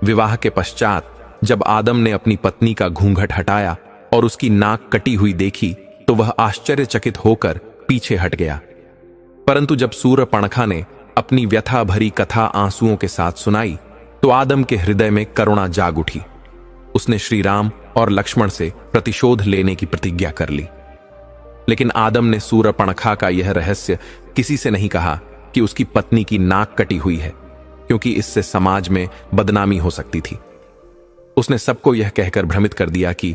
विवाह के पश्चात जब आदम ने अपनी पत्नी का घूंघट हटाया और उसकी नाक कटी हुई देखी तो वह आश्चर्यचकित होकर पीछे हट गया। परंतु जब शूरपणखा ने अपनी व्यथा भरी कथा आंसुओं के साथ सुनाई तो आदम के हृदय में करुणा जाग उठी। उसने श्री राम और लक्ष्मण से प्रतिशोध लेने की प्रतिज्ञा कर ली। लेकिन आदम ने शूरपणखा का यह रहस्य किसी से नहीं कहा कि उसकी पत्नी की नाक कटी हुई है, क्योंकि इससे समाज में बदनामी हो सकती थी। उसने सबको यह कहकर भ्रमित कर दिया कि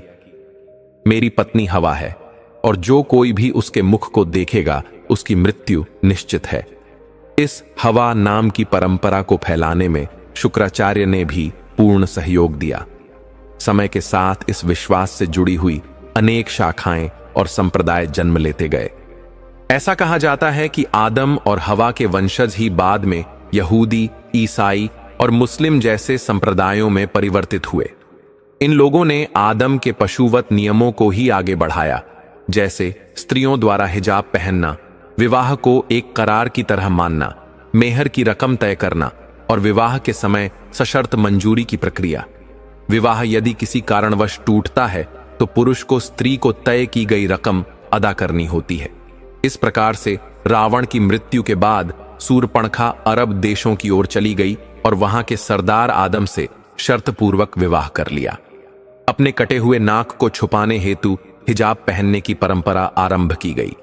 मेरी पत्नी हवा है और जो कोई भी उसके मुख को देखेगा उसकी मृत्यु निश्चित है। इस हवा नाम की परंपरा को फैलाने में शुक्राचार्य ने भी पूर्ण सहयोग दिया। समय के साथ इस विश्वास से जुड़ी हुई अनेक शाखाएं और संप्रदाय जन्म लेते गए। ऐसा कहा जाता है कि आदम और हवा के वंशज ही बाद में यहूदी, ईसाई और मुस्लिम जैसे संप्रदायों में परिवर्तित हुए। इन लोगों ने आदम के पशुवत नियमों को ही आगे बढ़ाया, जैसे स्त्रियों द्वारा हिजाब पहनना, विवाह को एक करार की तरह मानना, मेहर की रकम तय करना और विवाह के समय सशर्त मंजूरी की प्रक्रिया। विवाह यदि किसी कारणवश टूटता है तो पुरुष को स्त्री को तय की गई रकम अदा करनी होती है। इस प्रकार से रावण की मृत्यु के बाद शूरपणखा अरब देशों की ओर चली गई और वहां के सरदार आदम से शर्तपूर्वक विवाह कर लिया। अपने कटे हुए नाक को छुपाने हेतु हिजाब पहनने की परंपरा आरंभ की गई।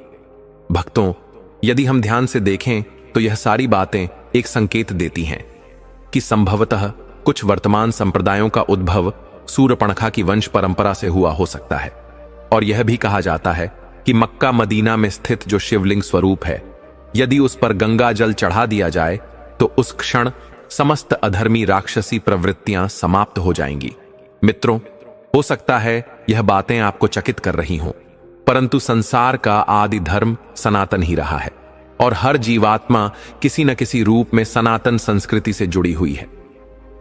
भक्तों, यदि हम ध्यान से देखें तो यह सारी बातें एक संकेत देती हैं कि संभवतः कुछ वर्तमान संप्रदायों का उद्भव शूरपणखा की वंश परंपरा से हुआ हो सकता है। और यह भी कहा जाता है कि मक्का मदीना में स्थित जो शिवलिंग स्वरूप है, यदि उस पर गंगा जल चढ़ा दिया जाए तो उस क्षण समस्त अधर्मी राक्षसी प्रवृत्तियां समाप्त हो जाएंगी। मित्रों, हो सकता है यह बातें आपको चकित कर रही हों, परंतु संसार का आदि धर्म सनातन ही रहा है और हर जीवात्मा किसी न किसी रूप में सनातन संस्कृति से जुड़ी हुई है।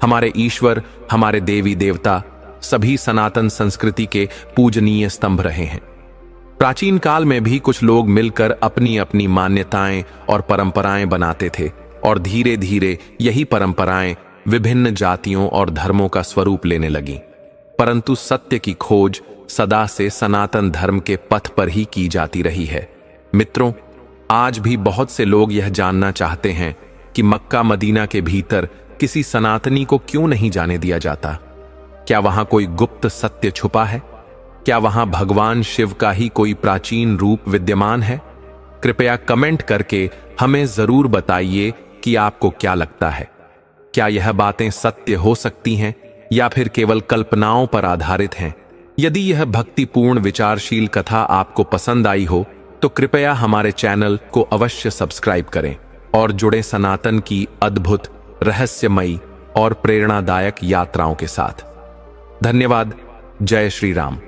हमारे ईश्वर, हमारे देवी देवता सभी सनातन संस्कृति के पूजनीय स्तंभ रहे हैं। प्राचीन काल में भी कुछ लोग मिलकर अपनी अपनी मान्यताएं और परंपराएं बनाते थे और धीरे धीरे यही परंपराएं विभिन्न जातियों और धर्मों का स्वरूप लेने लगीं। परंतु सत्य की खोज सदा से सनातन धर्म के पथ पर ही की जाती रही है। मित्रों, आज भी बहुत से लोग यह जानना चाहते हैं कि मक्का मदीना के भीतर किसी सनातनी को क्यों नहीं जाने दिया जाता। क्या वहां कोई गुप्त सत्य छुपा है? क्या वहां भगवान शिव का ही कोई प्राचीन रूप विद्यमान है? कृपया कमेंट करके हमें जरूर बताइए कि आपको क्या लगता है। क्या यह बातें सत्य हो सकती हैं या फिर केवल कल्पनाओं पर आधारित हैं? यदि यह भक्तिपूर्ण विचारशील कथा आपको पसंद आई हो तो कृपया हमारे चैनल को अवश्य सब्सक्राइब करें और जुड़े सनातन की अद्भुत, रहस्यमयी और प्रेरणादायक यात्राओं के साथ। धन्यवाद। जय श्री राम।